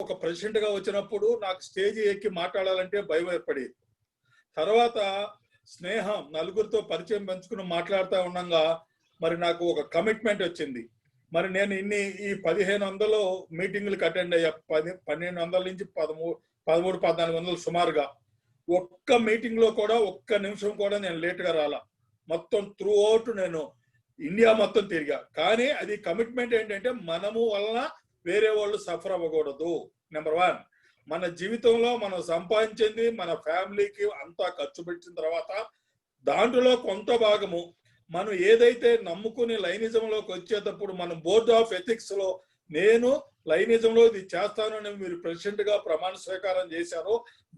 ఒక ప్రెసిడెంట్ గా వచ్చినప్పుడు నాకు స్టేజ్ ఎక్కి మాట్లాడాలంటే భయం ఏర్పడేది. తర్వాత స్నేహం, నలుగురితో పరిచయం పెంచుకుని మాట్లాడుతూ ఉండగా మరి నాకు ఒక కమిట్మెంట్ వచ్చింది. మరి నేను ఈ 1500 మీటింగులకు అటెండ్ అయ్యా. 1200 నుంచి 1300-1400 సుమారుగా. ఒక్క మీటింగ్ లో కూడా ఒక్క నిమిషం కూడా నేను లేట్ గా రాలా. మొత్తం త్రూ అవుట్ నేను ఇండియా మొత్తం తిరిగా. కానీ అది కమిట్మెంట్ ఏంటంటే మనము వలన వేరే వాళ్ళు సఫర్ అవ్వకూడదు. నెంబర్ 1, మన జీవితంలో మనం సంపాదించింది మన ఫ్యామిలీకి అంతా ఖర్చు పెట్టిన తర్వాత దాంట్లో కొంత భాగము మనం ఏదైతే నమ్ముకుని లైనిజంలోకి వచ్చేటప్పుడు మనం బోర్డ్ ఆఫ్ ఎథిక్స్ లో నేను లైనిజంలో ఇది చేస్తానని మీరు ప్రెసిడెంట్ గా ప్రమాణ స్వీకారం చేశారో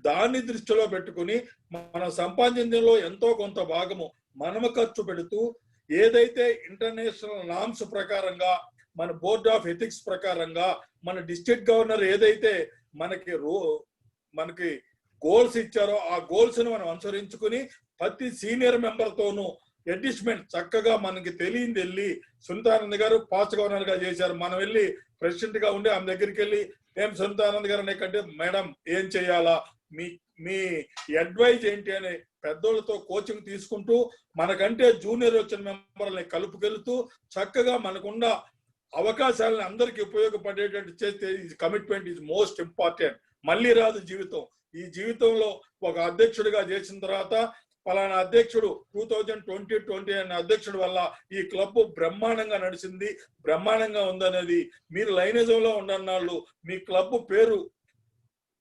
దాన్ని దృష్టిలో పెట్టుకుని మనం సంపాదించడంలో ఎంతో కొంత భాగము మనము ఖర్చు పెడుతూ ఏదైతే ఇంటర్నేషనల్ నామ్స్ ప్రకారంగా మన బోర్డ్ ఆఫ్ ఎథిక్స్ ప్రకారంగా మన డిస్ట్రిక్ట్ గవర్నర్ ఏదైతే మనకి గోల్స్ ఇచ్చారో ఆ గోల్స్ ని మనం అనుసరించుకుని ప్రతి సీనియర్ మెంబర్ తోనూ అడ్జస్ట్మెంట్ చక్కగా మనకి తెలియంది వెళ్ళి సునీతానంద్ గారు పాస్ట్ గవర్నర్ గా చేశారు. మనం వెళ్ళి ప్రెసిడెంట్ గా ఉండి ఆమె దగ్గరికి వెళ్ళి ఏం సునీతానంద్ గారు అనేకంటే మేడం ఏం చేయాలా, మీ అడ్వైజ్ ఏంటి అని పెద్దోళ్ళతో కోచింగ్ తీసుకుంటూ మనకంటే జూనియర్ వచ్చిన మెంబర్లని కలుపుకెళ్తూ చక్కగా మనకున్న అవకాశాలను అందరికి ఉపయోగపడేటట్టు చేస్తే కమిట్మెంట్ ఈజ్ మోస్ట్ ఇంపార్టెంట్. మళ్ళీ రాదు జీవితం. ఈ జీవితంలో ఒక అధ్యక్షుడిగా చేసిన తర్వాత పలానా అధ్యక్షుడు 2020 అనే అధ్యక్షుడు వల్ల ఈ క్లబ్ బ్రహ్మాండంగా నడిచింది, బ్రహ్మాండంగా ఉందనేది మీరు లైనిజంలో ఉండన్నాళ్ళు మీ క్లబ్ పేరు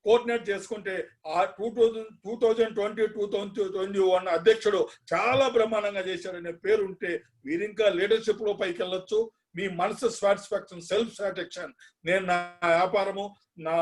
కోఆర్డినేట్ చేసుకుంటే ఆ 2020-2021 అధ్యక్షుడు చాలా బ్రహ్మాండంగా చేశారనే పేరు ఉంటే మీరు ఇంకా లీడర్షిప్ లో పైకి వెళ్ళొచ్చు. మీ మనసు సాటిస్ఫాక్షన్, సెల్ఫ్ సాటిస్ఫాక్షన్, నేను నా వ్యాపారము నా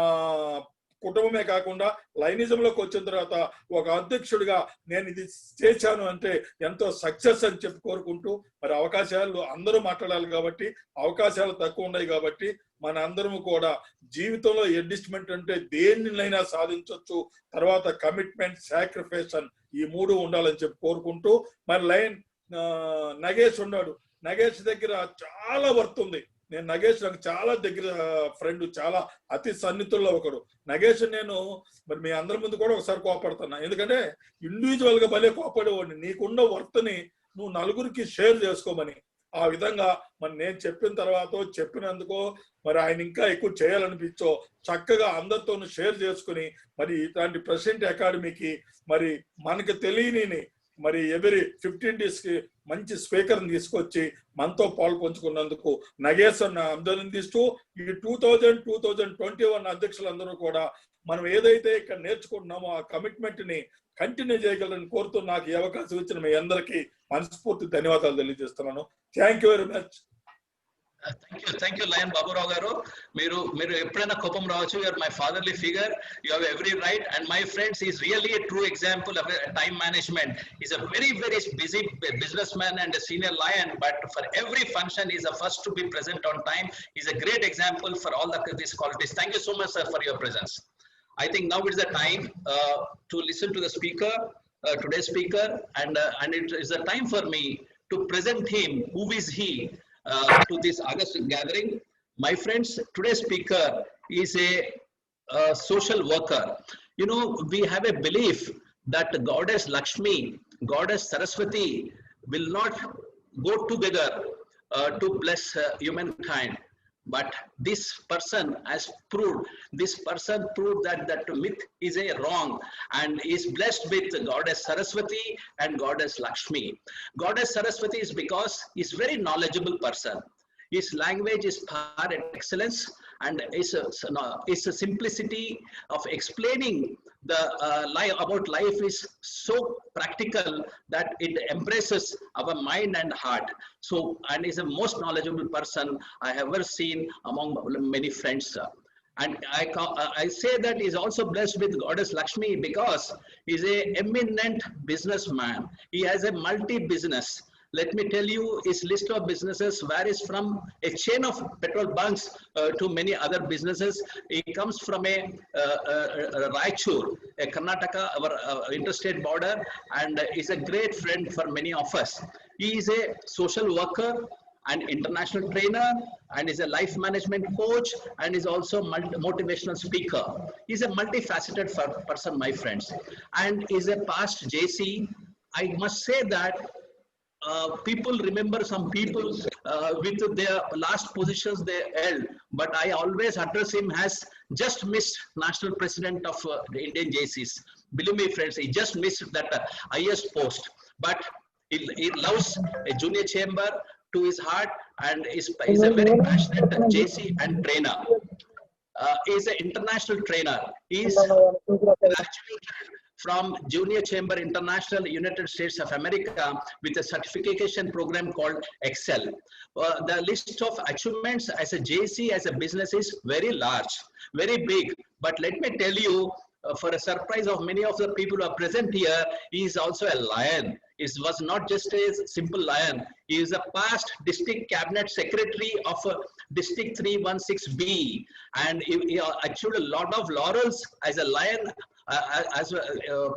కుటుంబమే కాకుండా లైనిజంలోకి వచ్చిన తర్వాత ఒక అధ్యక్షుడిగా నేను ఇది చేశాను అంటే ఎంతో సక్సెస్ అని చెప్పి కోరుకుంటూ మరి అవకాశాలు అందరూ మాట్లాడాలి కాబట్టి అవకాశాలు తక్కువ ఉన్నాయి కాబట్టి మన అందరము కూడా జీవితంలో అడ్జస్ట్మెంట్ అంటే దేనినైనా సాధించవచ్చు. తర్వాత కమిట్మెంట్, సాక్రిఫైస్ ఈ 3 ఉండాలని చెప్పి కోరుకుంటూ మరి నగేష్ ఉన్నాడు. నగేష్ దగ్గర చాలా వర్త్ ఉంది. నేను నగేష్ నాకు చాలా దగ్గర ఫ్రెండ్, చాలా అతి సన్నిహితుల్లో ఒకడు. నగేష్ నేను మరి మీ అందరి ముందు కూడా ఒకసారి కోపడుతున్నా. ఎందుకంటే ఇండివిజువల్ గా భలే కోపడేవాడిని. నీకున్న వర్త్ని నువ్వు నలుగురికి షేర్ చేసుకోమని. ఆ విధంగా మరి నేను చెప్పిన తర్వాత చెప్పినందుకో మరి ఆయన ఇంకా ఎక్కువ చేయాలనిపించో చక్కగా అందరితోనూ షేర్ చేసుకుని మరి ఇట్లాంటి ప్రెసిడెంట్ అకాడమీకి మరి మనకి తెలియని మరి ఎవరీ 15 days కి మంచి స్పీకర్ని తీసుకొచ్చి మనతో పాలు పంచుకున్నందుకు నగేష్ అన్న అభినందిస్తూ ఈ 2021 అధ్యక్షులందరూ కూడా మనం ఏదైతే ఇక్కడ నేర్చుకుంటున్నామో ఆ కమిట్మెంట్ ని కంటిన్యూ చేయగలని కోరుతూ నాకు ఈ అవకాశం ఇచ్చిన మీ అందరికీ మనస్ఫూర్తి ధన్యవాదాలు తెలియజేస్తున్నాను. Thank you very much. Thank you, Lion Babu Rao garu. Meru eppudaina kopam ravachu. You are my fatherly figure. You have every right. And my friends, he is really a true example of time management. He is a very busy businessman and a senior lion. But for every function, he is the first to be present on time. He is a great example for all these qualities. Thank you so much, sir, for your presence. I think now is the time to listen to the speaker, today's speaker, and it is the time for me to present him. Who is he? To this August gathering. My friends, today's speaker is a social worker. You know, we have a belief that Goddess Lakshmi, Goddess Saraswati will not go together to bless humankind. But this person has proved, that myth is a wrong and is blessed with Goddess Saraswati and Goddess Lakshmi. Goddess Saraswati is because he's very knowledgeable person. His language is par excellence and is a simplicity of explaining the about life is so practical that it embraces our mind and heart. So, and is the most knowledgeable person I have ever seen among many friends. And I say that he is also blessed with Goddess Lakshmi because he is a eminent businessman. He has a multi-business. Let me tell you, his list of businesses varies from a chain of petrol bunks to many other businesses. He comes from a Raichur, a Karnataka, our interstate border, and is a great friend for many of us. He is a social worker an international trainer, and is a life management coach, and is also motivational speaker. He's a multifaceted person, my friends, and is a past JC. I must say that people remember some people with their last positions they held, but I always address him as just missed national president of the Indian JCs. Believe me, friends, he just missed that highest post, but he loves a junior chamber to his heart, and is a very passionate JC and trainer. Is an international trainer. He is graduated from Junior Chamber International, United States of America, with a certification program called Excel. The list of achievements as a JC, as a business, is very large, very big. But let me tell you, for a surprise of many of the people who are present here, he is also a lion. It was not just a simple lion. He is a past district cabinet secretary of District 316B, and he achieved a lot of laurels as a lion,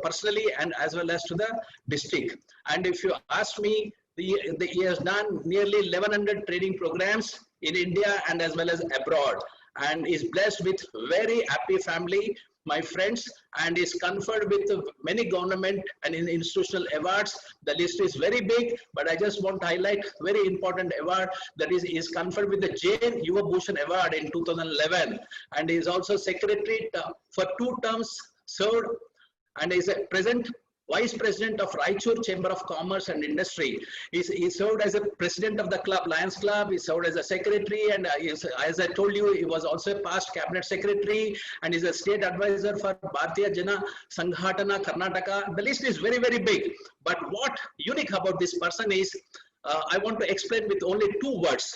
personally and as well as to the district. And if you ask me, he has done nearly 1100 training programs in India and as well as abroad, and is blessed with very happy family, my friends, and is conferred with many government and institutional awards. The list is very big, but I just want to highlight very important award, that is conferred with the Jain Yuva Bhushan Award in 2011, and is also secretary for 2 terms served, and is a present Vice President of Raichur Chamber of Commerce and Industry. He served as a president of the club, Lions Club. He served as a secretary, and as I told you, he was also a past cabinet secretary, and is a state advisor for Bharatiya Jana Sanghatana Karnataka. The list is very, very big. But what unique about this person is, I want to explain with only 2 words.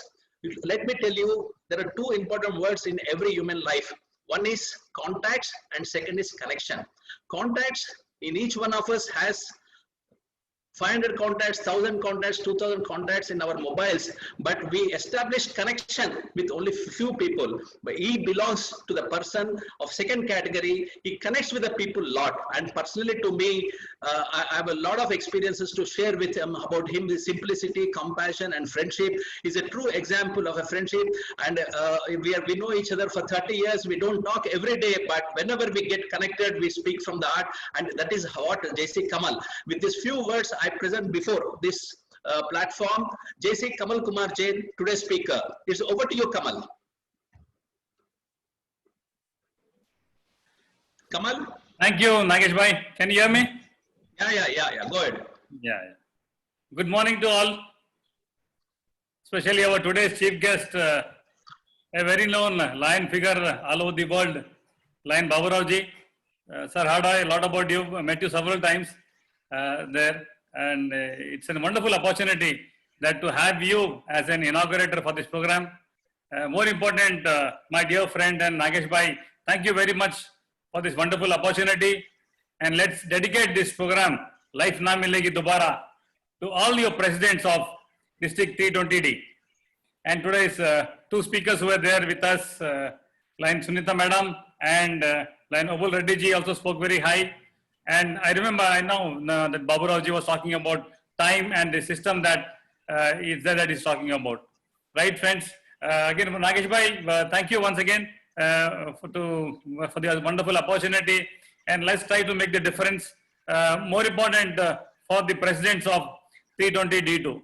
Let me tell you, there are 2 important words in every human life. One is contacts, and second is connection. Contacts, in each one of us has 500 contacts, 1000 contacts, 2000 contacts in our mobiles, but we established connection with only few people. But he belongs to the person of second category. He connects with the people a lot, and personally to me, I have a lot of experiences to share with him about him. His simplicity, compassion, and friendship is a true example of a friendship. And we know each other for 30 years. We don't talk every day, but whenever we get connected, we speak from the heart, and that is what JC Kamal. With these few words, I present before this platform JC Kamal Kumar Jain, today's speaker. It's over to you, Kamal. Kamal? Thank you, Nagesh bhai. Can you hear me? Yeah. Go ahead. Yeah. Good morning to all. Especially our today's chief guest, a very known lion figure all over the world, Lion Babu Rao ji. Sir, heard a lot about you. I met you several times there. And it's a wonderful opportunity that to have you as an inaugurator for this program. More important, my dear friend and Nagesh bhai, thank you very much for this wonderful opportunity. And let's dedicate this program, Life Na Milegi Dobara, to all your presidents of District 320D. And today's 2 speakers who are there with us, Lion Sunita Madam and Lion Obul Reddy ji also spoke very high. And I remember, I know that Babu Rao ji was talking about time and the system that that he's talking about. Right, friends? Again, Nagesh bhai, thank you once again for the wonderful opportunity. And let's try to make the difference. More important for the presidents of 320D2.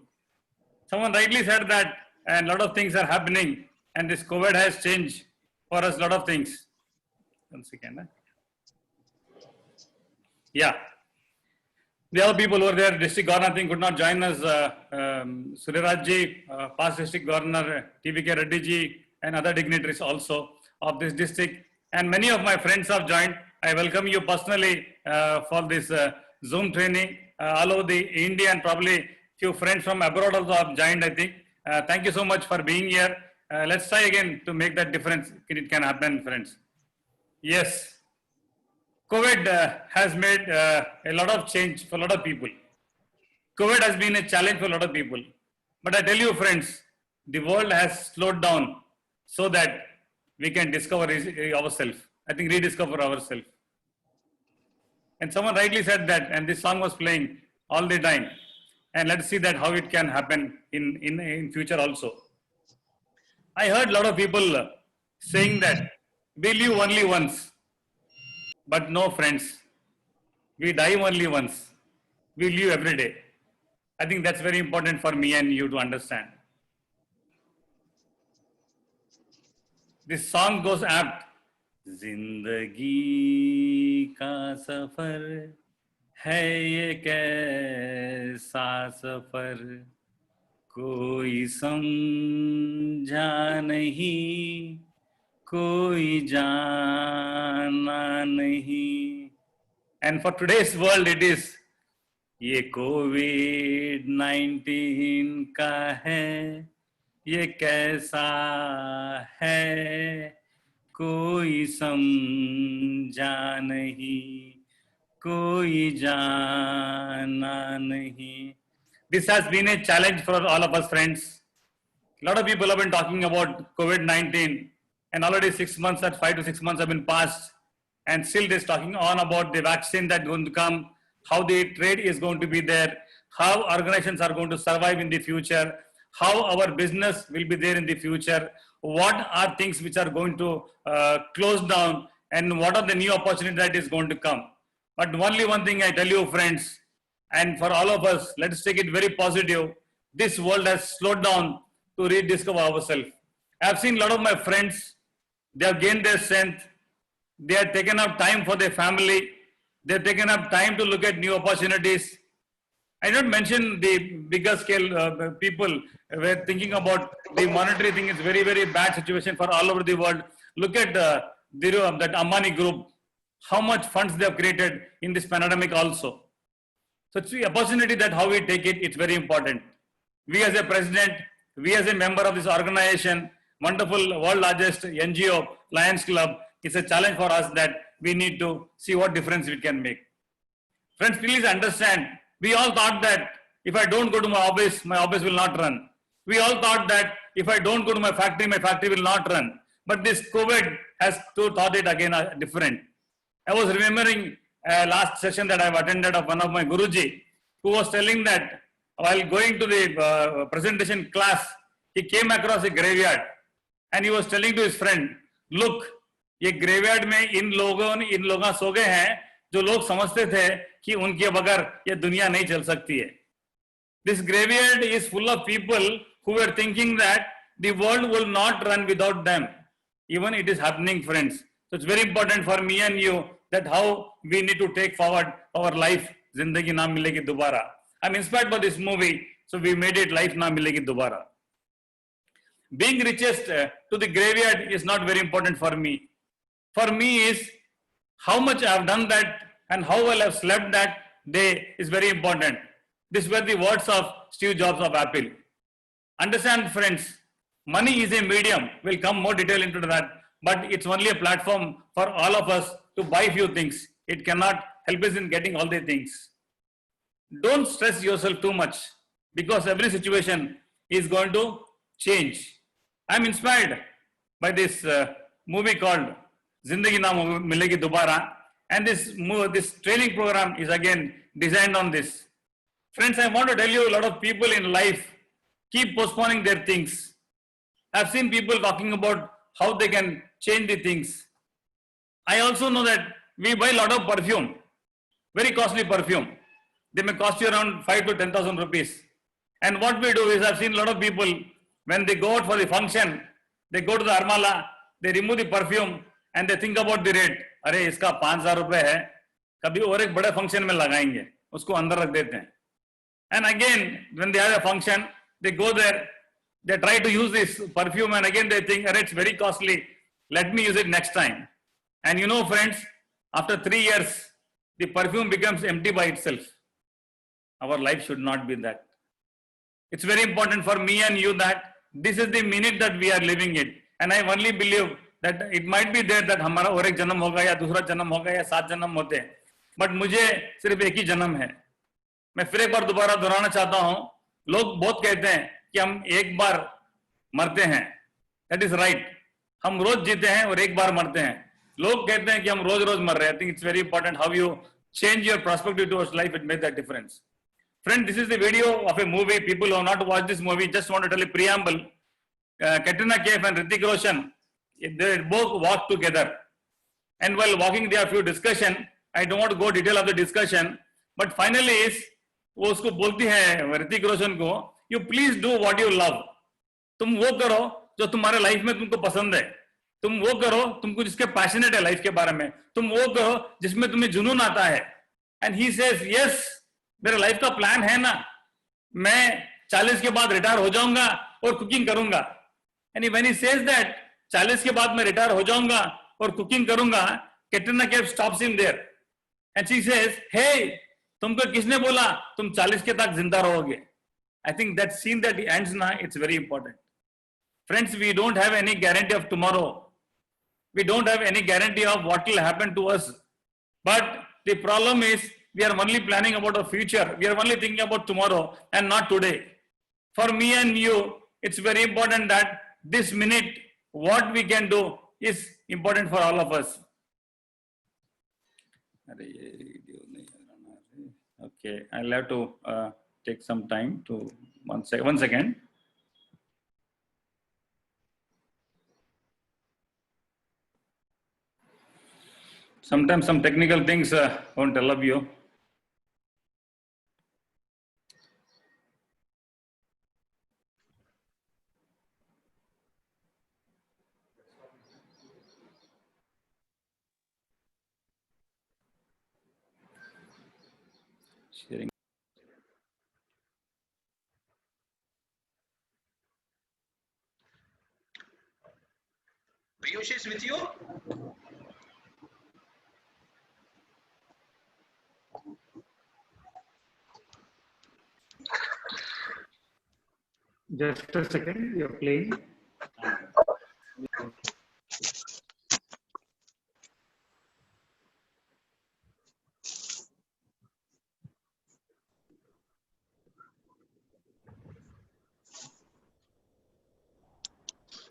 Someone rightly said that, and a lot of things are happening, and this COVID has changed for us a lot of things. Once again. Yeah, the other people over there, District Governor, I think, could not join us. Suryaraj ji, past District Governor, TVK Reddy ji, and other dignitaries also of this district. And many of my friends have joined. I welcome you personally for this Zoom training. All over the India, and probably few friends from abroad also have joined, I think. Thank you so much for being here. Let's try again to make that difference. It can happen, friends. Yes. COVID has made a lot of change for a lot of people. COVID has been a challenge for a lot of people. But I tell you, friends, the world has slowed down so that we can discover ourselves. I think rediscover ourselves. And someone rightly said that, and this song was playing all the time. and let's see that how it can happen in future also. I heard a lot of people saying that we live only once, but no, friends, we die only once. We live every day. I think that's very important for me and you to understand. This song goes apt. जिंदगी का सफर है ये कैसा सफर, कोई समझा नहीं, कोई जाना नहीं. And for today's world it is, ये COVID-19 का है, ये कैसा है, कोई समझा नहीं, कोई जाना नहीं. This has been a challenge for all of us, friends. A lot of people have been talking about COVID-19, and already 6 months, that 5 to 6 months have been passed, and still they're talking on about the vaccine that's going to come, how the trade is going to be there, how organizations are going to survive in the future, how our business will be there in the future, what are things which are going to close down, and what are the new opportunities that is going to come. But only one thing I tell you, friends, and for all of us, let's take it very positive. This world has slowed down to rediscover ourselves. I've seen a lot of my friends, they have gained their strength, they have taken up time for their family, they have taken up time to look at new opportunities. I don't mention the bigger scale people were thinking about the monetary thing. Is very, very bad situation for all over the world. Look at that Ambani group, how much funds they have created in this pandemic also. So it's the opportunity that how we take it, it's very important. We as a president, we as a member of this organization, wonderful world largest NGO, Lions Club, it's a challenge for us that we need to see what difference we can make. Friends, please understand, we all thought that if I don't go to my office will not run. We all thought that if I don't go to my factory will not run. But this COVID has taught it again different. I was remembering last session that I've attended of one of my Guruji, who was telling that while going to the presentation class, he came across a graveyard and he was telling to his friend, look, ये graveyard में इन लोगों सो गए हैं जो लोग समझते थे कि उनके बगैर ये दुनिया नहीं चल सकती है. This graveyard is full of people who were thinking that the world will not run without them. Even it is happening, friends. So it's very important for me and you that how we need to take forward our life. Zindagi na milegi dobara. I'm inspired by this movie, so we made it Life Na Milegi Dobara. Being richest to the graveyard is not very important for me. For me is how much I have done that and how well I have slept that day is very important. These were the words of Steve Jobs of Apple. Understand, friends, money is a medium. We'll come more detail into that, but it's only a platform for all of us to buy few things. It cannot help us in getting all the things. Don't stress yourself too much because every situation is going to change. I'm inspired by this movie called Zindagi Na Milegi Dobara, and this training program is again designed on this. Friends, I want to tell you, a lot of people in life keep postponing their things. I've seen people talking about how they can change the things. I also know that we buy a lot of perfume, very costly perfume. They may cost you around 5 to 10,000 rupees. And what we do is, I've seen a lot of people, when they go out for the function, they go to the Armala, they remove the perfume and they think about the rate. अरे इसका 5,000 रुपए है, कभी और एक बड़े function में लगाएंगे, उसको अंदर रख देते हैं. And again, when they have a function, they go there, they try to use this perfume and again they think, it's very costly, let me use it next time. And you know, friends, after 3 years, the perfume becomes empty by itself. Our life should not be that. It's very important for me and you that this is the minute that we are living it. And I only believe that it might be there that हमारा और एक जन्म होगा या दूसरा जन्म होगा या 7 जन्म होते हैं. But मुझे सिर्फ एक ही जन्म है. मैं फिर एक बार दोबारा दोहराना चाहता हूं. लोग बहुत कहते हैं कि हम एक बार मरते हैं. That is right. हम रोज जीते हैं और एक बार मरते हैं. लोग कहते हैं कि हम रोज रोज मर रहे हैं. I think it's very important how you change your perspective towards life. It makes that difference. Friend, this is the video of a movie. People who have not watched this movie, just want to tell a preamble. Katrina Kaif and Hrithik Roshan, they both walked together. And while walking, there are few discussion. I don't want to go detail of the discussion. But finally, वो उसको बोलती है ऋतिक रोशन को, you please do what you love. तुम वो करो जो तुम्हारे लाइफ में तुमको पसंद है. तुम वो करो तुमको जिसके पैशनेट है लाइफ के बारे में. तुम वो करो जिसमें तुम्हें जुनून आता है. And he says, yes, मेरे लाइफ का प्लान है ना. मैं 40 के बाद रिटायर हो जाऊंगा और कुकिंग करूंगा. And when he says that 40 के बाद मैं रिटायर हो जाऊंगा और कुकिंग करूंगा, Katrina Kaif stops him there. And she says, hey, तुमको किसने बोला तुम 40 के तक जिंदा रहोगे? I think that scene that he ends now, it's very important. Friends, we don't have any guarantee of tomorrow. We don't have any guarantee of what will happen to us. But the problem is we are only planning about the future. We are only thinking about tomorrow and not today. For me and you, it's very important that this minute, what we can do is important for all of us. Okay, I'll have to take some time to one second. Sometimes some technical things won't allow you. Sharing. Piyush is with you? Just a second, you're playing.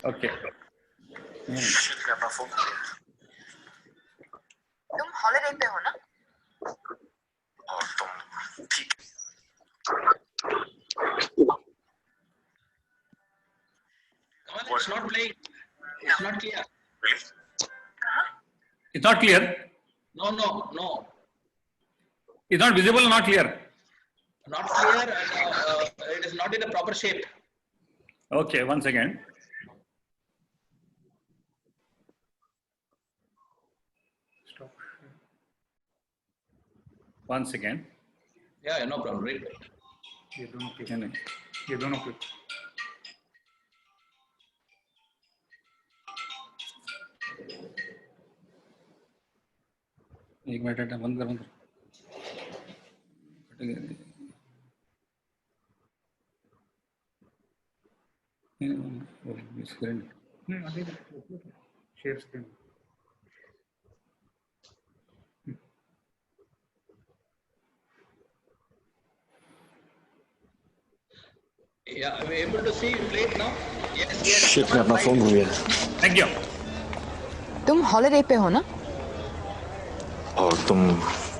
Okay. तुम holiday पे हो ना? और तुम ठीक Kamal, it's not playing. It's not clear. really? It's not clear. No. It's not visible, not clear. Not clear. And, it is not in a proper shape. Okay, one second. Stop. One second. Yeah, no problem. Wait. ये दोनों click. एक minute बंद कर. Screen share screen. Yeah, are we able to see plate now? Yes. Shit, मैं अपना phone भूल गया. Thank you. तुम हॉलिडे पे हो ना? और तुम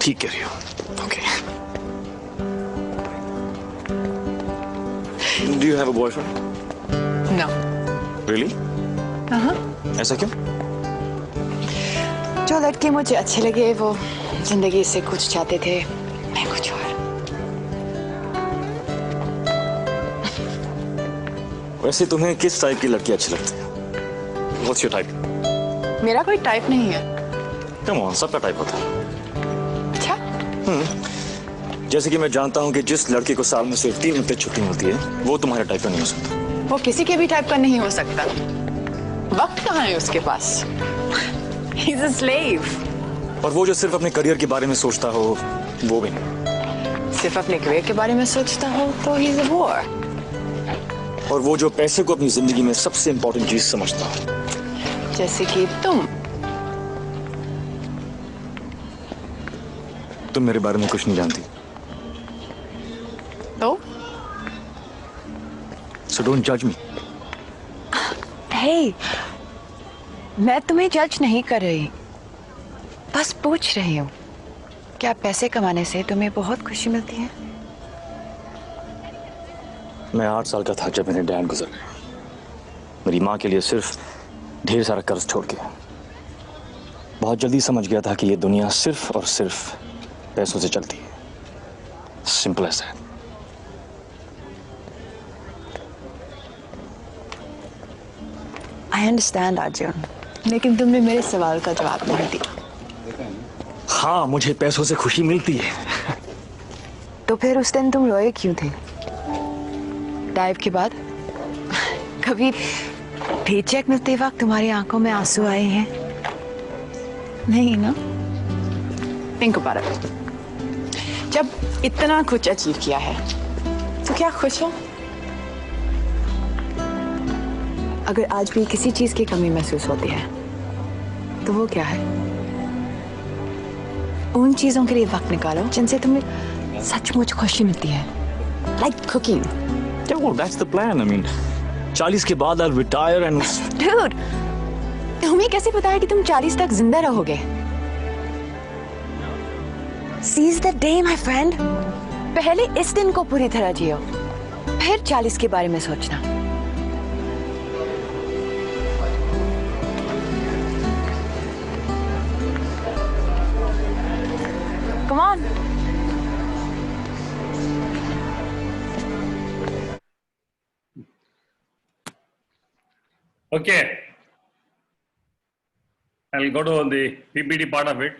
ठीक कह रही हो. Okay. Do you have a boyfriend? No. Really? ऐसा क्यों? जो लड़के मुझे अच्छे लगे वो जिंदगी से कुछ चाहते थे, मैं कुछ और. वैसे तुम्हें किस टाइप की लड़की अच्छी लगती है? What's your type? मेरा कोई टाइप नहीं है. Come on, सबका टाइप होता है. अच्छा? जैसे कि मैं जानता हूँ कि जिस लड़के को साल में सिर्फ 3 हफ्ते छुट्टी मिलती है, वो तुम्हारे टाइप का नहीं हो सकता. वो किसी के भी टाइप का नहीं हो सकता. वक्त कहाँ है उसके पास? He's a slave. और वो जो सिर्फ अपने करियर के बारे में सोचता हो, वो भी नहीं. सिर्फ अपने करियर के बारे में सोचता हो तो he's a whore. और वो जो पैसे को अपनी जिंदगी में सबसे इंपॉर्टेंट चीज समझता हो. जैसे कि तुम मेरे बारे में कुछ नहीं जानती. तो? So don't judge me. Hey, मैं तुम्हें जज नहीं कर रही, बस पूछ रही हूँ. क्या पैसे कमाने से तुम्हें बहुत खुशी मिलती है? मैं 8 साल का था जब मेरे डैड गुजर गए। मेरी माँ के लिए सिर्फ ढेर सारा कर्ज छोड़ के। बहुत जल्दी समझ गया था कि ये दुनिया सिर्फ और सिर्फ पैसों से चलती है। Simple as that. I understand Arjun, लेकिन तुमने मेरे सवाल का जवाब नहीं दिया। हाँ, मुझे पैसों से खुशी मिलती है। तो फिर उस दिन तुम रोए क्यों थे? डाइव के बाद कभी पेचेक मिलते वक्त तुम्हारी आंखों में आंसू आए हैं? नहीं ना? Think about it. जब इतना कुछ अचीव किया है तो क्या खुश हो? अगर आज भी किसी चीज की कमी महसूस होती है तो वो क्या है? उन चीजों के लिए वक्त निकालो जिनसे तुम्हें सचमुच खुशी मिलती है। Like cooking. Well, that's the plan. I mean, 40 के बाद I'll retire and... Dude, तुम्हें कैसे पता है कि तुम 40 तक जिंदा रहोगे? Seize the day, my friend. पहले इस दिन को पूरी तरह जियो, फिर 40 के बारे में सोचना। Come on. Okay. I'll go to the PPT part of it.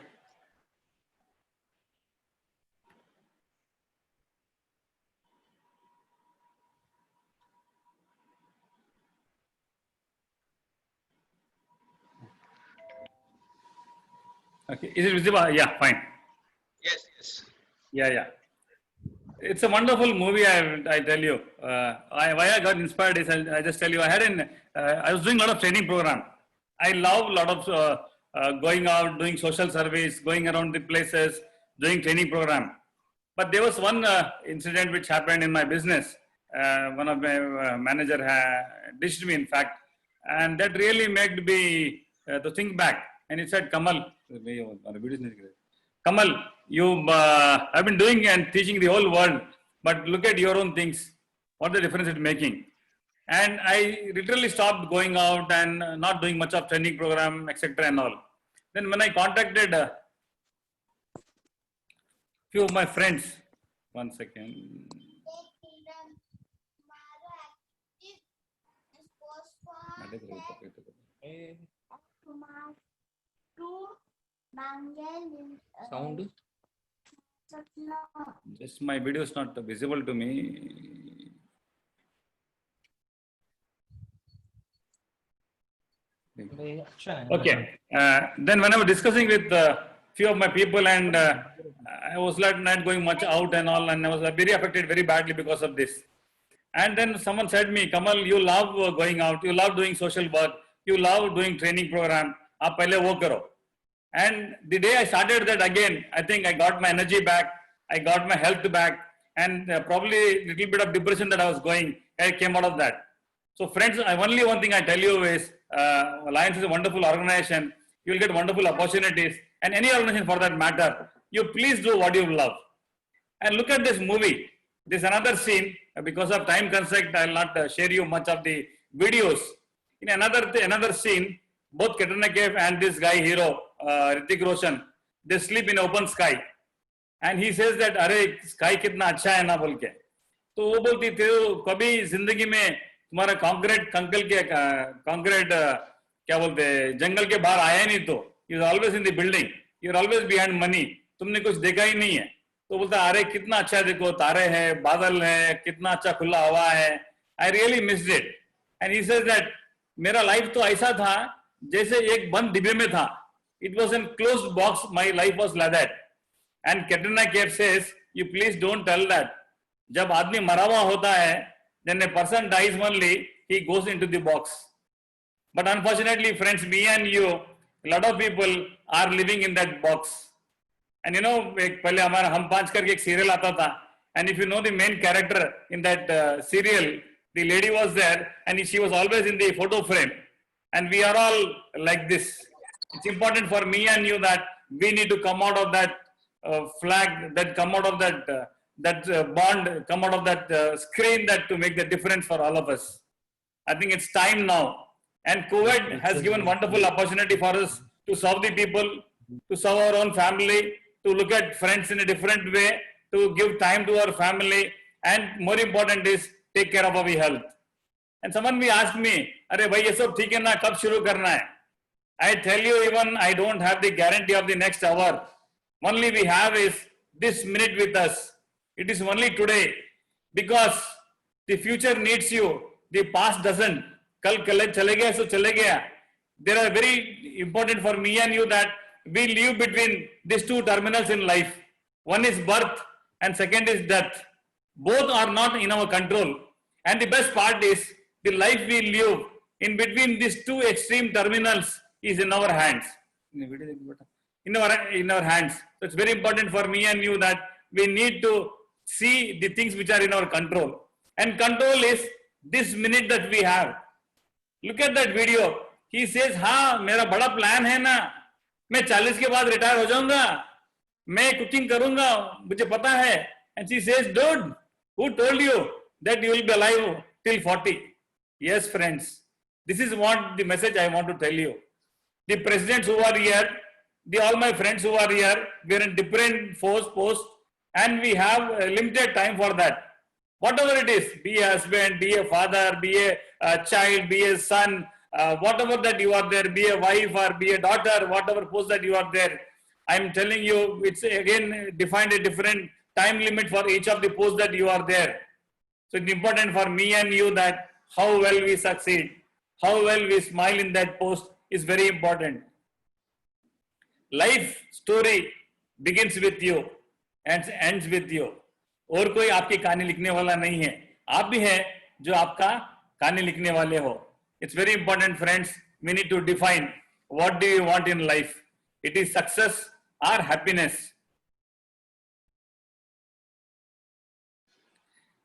Okay, is it visible? Yeah, fine. Yes, yes. Yeah. It's a wonderful movie. I tell you. Why I got inspired is I just tell you. I was doing a lot of training program. I love a lot of going out, doing social service, going around the places, doing training program. But there was one incident which happened in my business. One of my manager ditched me, in fact, and that really made me to think back. And he said, Kamal, you have been doing and teaching the whole world, but look at your own things. What the difference it's making? And I literally stopped going out and not doing much of training program, etc. and all. Then when I contacted few of my friends, one second. Sound. Just my video is not visible to me. Okay. Then when I was discussing with few of my people, and I was not going much out and all, and I was very affected very badly because of this. And then someone said me, Kamal, you love going out, you love doing social work, you love doing training program. Aap pehle wo karo. And the day I started that again, I think I got my energy back, I got my health back, and probably a little bit of depression that I was going, I came out of that. So friends, only one thing I tell you is, Alliance is a wonderful organization. You will get wonderful opportunities, and any organization for that matter. You please do what you love. And look at this movie. There's another scene. Because of time constraint, I will not share you much of the videos. In another scene, both Katrina Kaif and this guy hero, Hrithik Roshan, they sleep in open sky. And he says that, "Arey, sky kitna acha hai na," बोल के. तो वो बोलती थी, कभी जिंदगी में तुम्हारा concrete क्या बोलते हैं, जंगल के बाहर आया नहीं तो. You're always in the building. You're always behind money. तुमने कुछ देखा ही नहीं है. तो बोलता, अरे कितना अच्छा देखो, तारे हैं, बादल हैं, कितना अच्छा खुला हवा है. I really missed it. And he says that मेरा लाइफ तो ऐसा था जैसे एक बंद डिब्बे में था. It was in closed box. My life was like that. And Katrina Kaif says, you please don't tell that. जब आदमी मरा हुआ होता है, then a person dies only, he goes into the box. But unfortunately, friends, me and you, a lot of people are living in that box. And you know, पहले हमारा हम पांच करके एक serial आता था. And if you know the main character in that serial, the lady was there and she was always in the photo frame. And we are all like this. It's important for me and you that we need to come out of that flag, that come out of that that bond come out of that screen that to make the difference for all of us. I think it's time now. And COVID has given wonderful opportunity for us to serve the people, to serve our own family, to look at friends in a different way, to give time to our family, and more important is take care of our health. And someone will ask me, "Arey bhai, ye sab theek hai na? Kab shuru karna hai?" I tell you, even I don't have the guarantee of the next hour. Only we have is this minute with us. It is only today, because the future needs you. The past doesn't. Kal chale gaya so chale gaya. There are very important for me and you that we live between these two terminals in life. One is birth and second is death. Both are not in our control. And the best part is the life we live in between these two extreme terminals is in our hands. In our hands. So it's very important for me and you that we need to see the things which are in our control. And control is this minute that we have. Look at that video. He says, हाँ मेरा बड़ा plan है ना, मैं 40 के बाद retire हो जाऊंगा, मैं कुकिंग करूंगा, मुझे पता है. And she says, dude, who told you that you will be alive till 40? Yes, friends, this is what the message I want to tell you. The presidents who are here, all my friends who are here, we are in different posts, and we have a limited time for that. Whatever it is, be a husband, be a father, be a child, be a son, whatever that you are there, be a wife or be a daughter, whatever post that you are there, I'm telling you, it's again defined a different time limit for each of the posts that you are there. So it's important for me and you that how well we succeed, how well we smile in that post is very important. Life story begins with you and ends with you. और कोई आपकी कहानी लिखने वाला नहीं है, आप भी हैं जो आपका कहानी लिखने वाले हो. It's very important, friends. We need to define what do you want in life. It is success or happiness.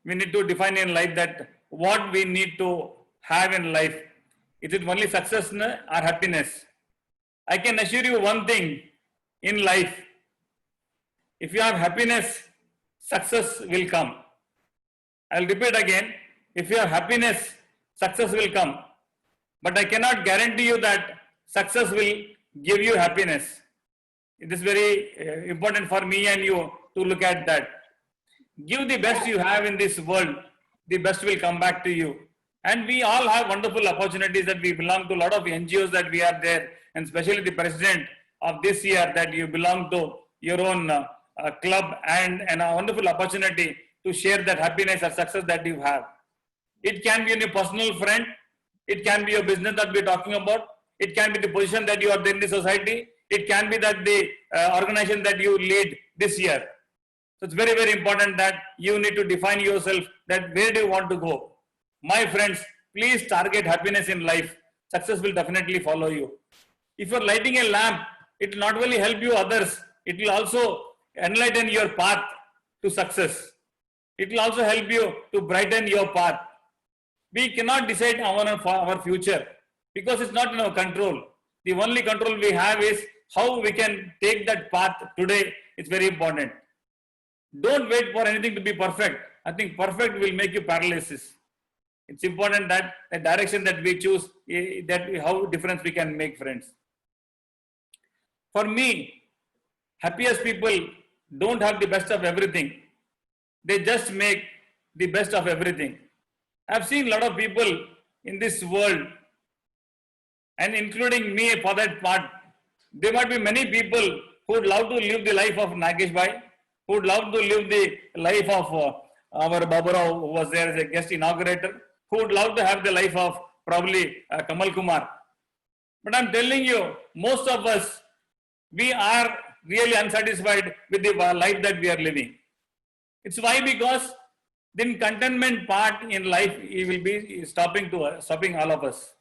We need to define in life that what we need to have in life. Is it only success or happiness? I can assure you one thing in life. If you have happiness, success will come. I'll repeat again. If you have happiness, success will come. But I cannot guarantee you that success will give you happiness. It is very important for me and you to look at that. Give the best you have in this world. The best will come back to you. And we all have wonderful opportunities that we belong to a lot of NGOs that we are there. And especially the president of this year that you belong to your own club and a wonderful opportunity to share that happiness or success that you have. It can be in your personal friend. It can be your business that we're talking about. It can be the position that you are there in the society. It can be that the organization that you lead this year. So it's very, very important that you need to define yourself that where do you want to go. My friends, please target happiness in life. Success will definitely follow you. If you're lighting a lamp, it will not only help you others, it will also enlighten your path to success. It will also help you to brighten your path. We cannot decide our future because it's not in our control. The only control we have is how we can take that path today. It's very important. Don't wait for anything to be perfect. I think perfect will make you paralysis. It's important that the direction that we choose, that how difference we can make, friends. For me, happiest people don't have the best of everything. They just make the best of everything. I've seen a lot of people in this world, and including me for that part, there might be many people who would love to live the life of Nagesh Bhai, who would love to live the life of our Baburao, who was there as a guest inaugurator, who would love to have the life of probably Kamal Kumar. But I'm telling you, most of us, we are really unsatisfied with the life that we are living. It's why? Because then contentment part in life it will be stopping all of us.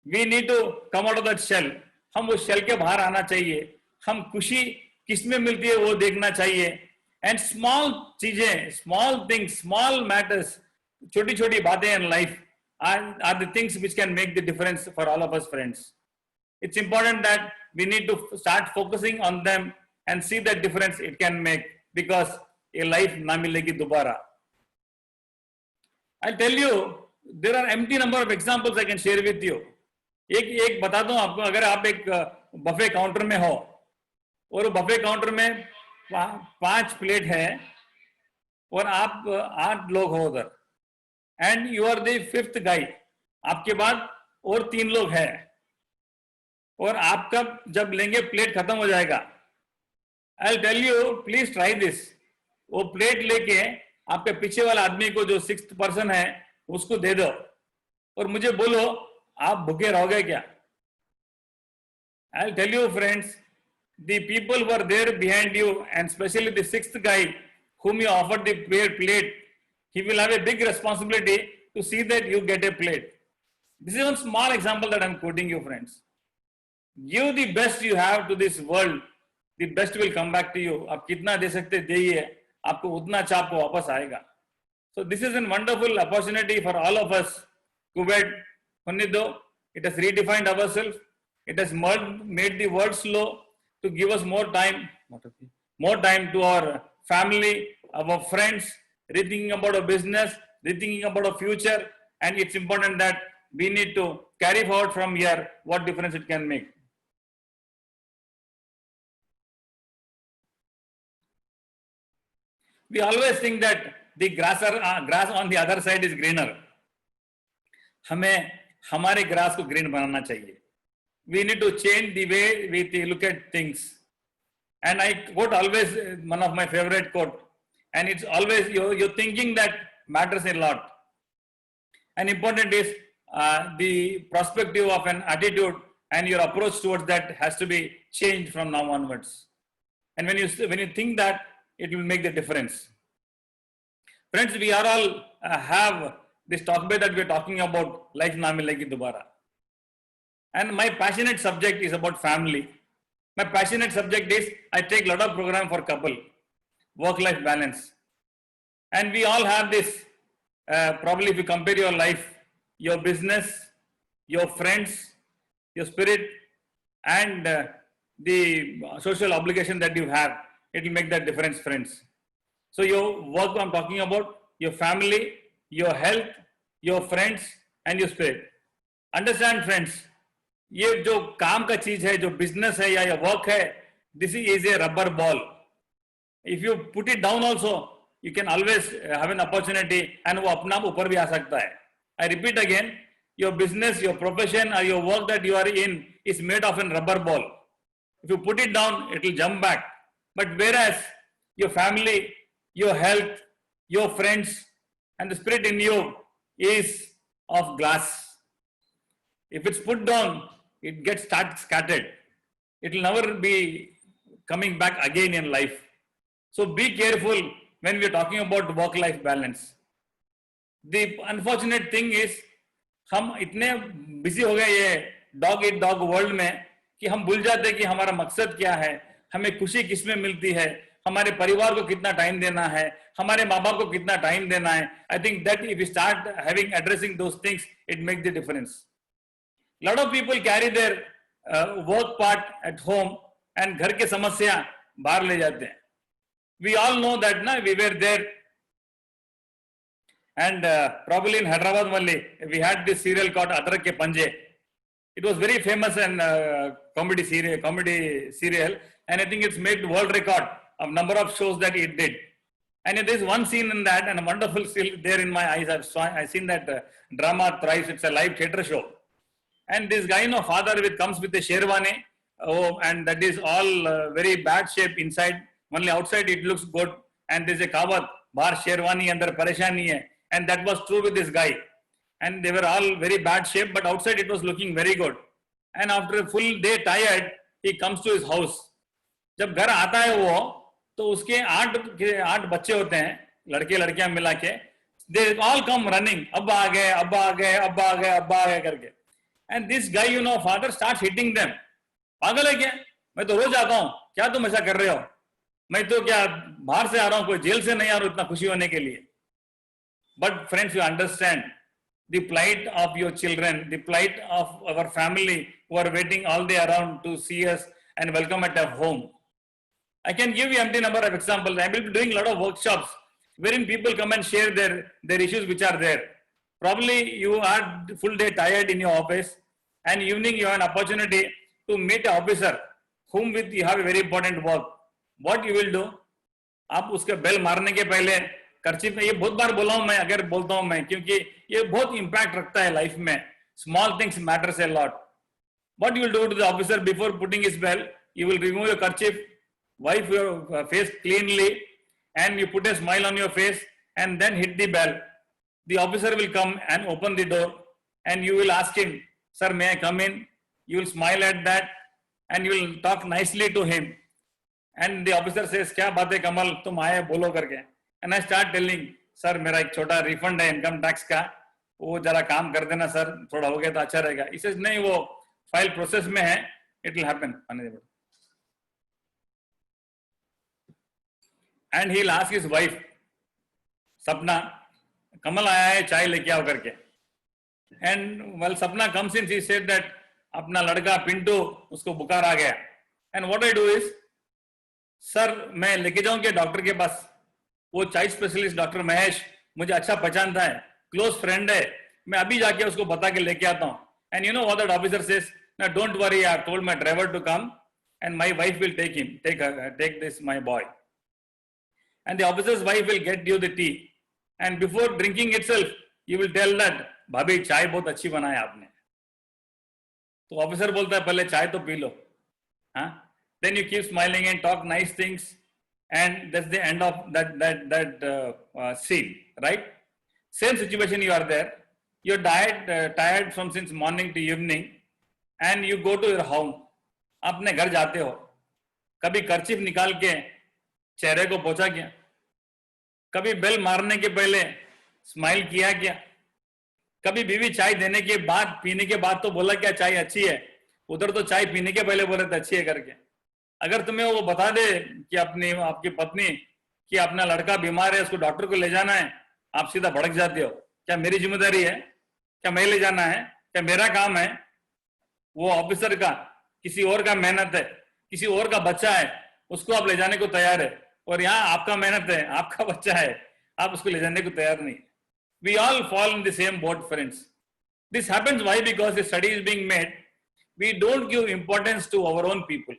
We need to come out of that shell. हम उस shell के बाहर आना चाहिए. हम खुशी किसमें मिलती है वो देखना चाहिए. And small चीजें, small things, small matters, छोटी-छोटी बातें in life are the things which can make the difference for all of us, friends. It's important that we need to start focusing on them and see the difference it can make, because ये life ना मिलेगी दोबारा. I'll tell you, there are empty number of examples I can share with you. एक बताता हूँ आपको. अगर आप एक बफे काउंटर में हो और बफे काउंटर में 5 प्लेट है और आप 8 लोग हो उधर, and you are the 5th गाई, आपके बाद और 3 लोग हैं, और आपका जब लेंगे प्लेट खत्म हो जाएगा. I'll tell you, please try this. वो प्लेट लेके आपके पीछे वाला आदमी को जो 6th पर्सन है उसको दे दो और मुझे बोलो आप भूखे रहोगे क्या. I'll tell you friends, the people who are there behind you, and especially the 6th guy whom you offered the plate, he will have a big responsibility to see that you get a plate. This is one small example that I'm quoting you, friends. Give the best you have to this world, the best will come back to you. आप कितना दे सकते देइए, आपको उतना अच्छा आपको वापस आएगा. So this is a wonderful opportunity for all of us. Kuwait, Hunnido, it has redefined ourselves. It has made the world slow to give us more time to our family, our friends, rethinking about our business, rethinking about our future, and it's important that we need to carry forward from here what difference it can make. We always think that the grass on the other side is greener. हमें हमारे grass को green बनाना चाहिए. We need to change the way we look at things. And I quote always one of my favorite quote, and it's always you're thinking that matters a lot. And important is the perspective of an attitude, and your approach towards that has to be changed from now onwards. And when you think that, it will make the difference. Friends, we are all have this talk that we're talking about, life na milegi dobara. And my passionate subject is about family. My passionate subject is I take a lot of program for couple, work-life balance. And we all have this, probably if you compare your life, your business, your friends, your spirit, and the social obligation that you have, it will make that difference, friends. So your work I'm talking about, your family, your health, your friends, and your spirit. Understand, friends, ये जो काम का चीज है, जो business है या work है, this is a rubber ball. If you put it down also, you can always have an opportunity, and वो अपना ऊपर भी आ सकता है. I repeat again, your business, your profession, or your work that you are in is made of a rubber ball. If you put it down, it will jump back. But whereas your family, your health, your friends, and the spirit in you is of glass. If it's put down, it gets scattered. It will never be coming back again in life. So be careful when we are talking about work-life balance. The unfortunate thing is, हम इतने busy हो गए ये dog eat dog world में कि हम भूल जाते हैं कि हमारा मकसद क्या है, हमें खुशी किस में मिलती है, हमारे परिवार को कितना टाइम देना है, हमारे माँ बाप को कितना टाइम देना है. I think that if we start addressing those things, it makes the difference. Lot of people carry their work part at home and घर के समस्या बाहर ले जाते हैं. We all know that ना, we were there, and probably in Hyderabad only we had this serial called Adrak Ke Panje. It was very famous and comedy serial, and I think it's made world record of number of shows that it did. And there is one scene in that, and a wonderful still there in my eyes. I've seen that drama thrice. It's a live theater show. And this guy, father comes with a sherwani, and that is all very bad shape inside. Only outside it looks good. And there's a kawat, bahar sherwani, andar pareshani hai. And that was true with this guy. And they were all very bad shape, but outside it was looking very good. And after a full day tired, he comes to his house. जब घर आता है वो, तो उसके 8 बच्चे होते हैं, लड़के लड़कियां मिला के. They all come running. अब्बा आ गए, अब्बा आ गए, अब्बा आ गए, अब्बा आ गए करके. And this guy, father starts hitting them. पागल है क्या? मैं तो रोज आता हूँ, क्या तुम ऐसा कर रहे हो? मैं तो क्या बाहर से आ रहा हूँ, कोई जेल से नहीं आ रहा हूँ इतना खुशी होने के लिए. But friends, you understand the plight of your children, the plight of our family who are waiting all day around to see us and welcome at our home. I can give you empty number of examples. I will be doing a lot of workshops wherein people come and share their issues which are there. Probably you are full day tired in your office, and evening you have an opportunity to meet an officer whom with you have a very important work. What you will do? आप उसके bell मारने के पहले कर्चिफ में, ये बहुत बार बोला हूं मैं, अगर बोलता हूं मैं, क्योंकि ये बहुत इम्पैक्ट रखता है लाइफ में. Small things matters a lot. What you will do to the officer before putting his bell? You will remove your kerchief, wipe your face cleanly, and you put a smile on your face, and then hit the bell. The officer will come and open the door, and you will ask him, "Sir, may I come in?" You will smile at that, and you will talk nicely to him. And the officer says, "क्या बात है कमल, तुम आए बोलो करके." And I start telling, "Sir, मेरा एक छोटा refund है income tax का, वो जरा काम कर देना सर, थोड़ा हो गया तो अच्छा रहेगा." He says, "नहीं, वो फाइल प्रोसेस में है, it will happen." And he'll ask his wife, "Sapna, कमल आया है, चाय लेके आओ करके." And while Sapna comes in, she said that अपना लड़का पिंटू, उसको बुखार आ गया. And what I do is, sir मैं लेके जाऊं क्या डॉक्टर के पास? वो चाइल्ड स्पेशलिस्ट डॉक्टर महेश मुझे अच्छा पहचानता है, क्लोज फ्रेंड है, मैं अभी जाके उसको बता के लेके आता हूं. And you know what that officer says? "No, don't worry, I have told my driver to come and my wife will take him, take this my boy." And the officer's wife will get you the tea, and before drinking itself you will tell that, "भाभी चाय बहुत अच्छी बनाया आपने." तो officer बोलता है, "पहले चाय तो पी लो." हाँ, then you keep smiling and talk nice things, and that's the end of that scene, right? Same situation, you are there, you're tired from since morning to evening, and you go to your home. अपने घर जाते हो, कभी कर्चिफ निकाल के चेहरे को पोंछा क्या? कभी बेल मारने के पहले स्माइल किया क्या? कभी बीवी चाय देने के बाद, पीने के बाद तो बोला क्या चाय अच्छी है? उधर तो चाय पीने के पहले बोले थे अच्छी है करके. अगर तुम्हें वो बता दे कि आपकी पत्नी कि अपना लड़का बीमार है, उसको डॉक्टर को ले जाना है, आप सीधा भड़क जाते हो. क्या मेरी जिम्मेदारी है? क्या मैं ले जाना है? क्या मेरा काम है? वो ऑफिसर का, किसी और का मेहनत है, किसी और का बच्चा है, उसको आप ले जाने को तैयार है. और यहाँ आपका मेहनत है, आपका बच्चा है, आप उसको ले जाने को तैयार नहीं. We all fall in the same boat, friends. This happens why? Because the study is being made. We don't give importance to our own people.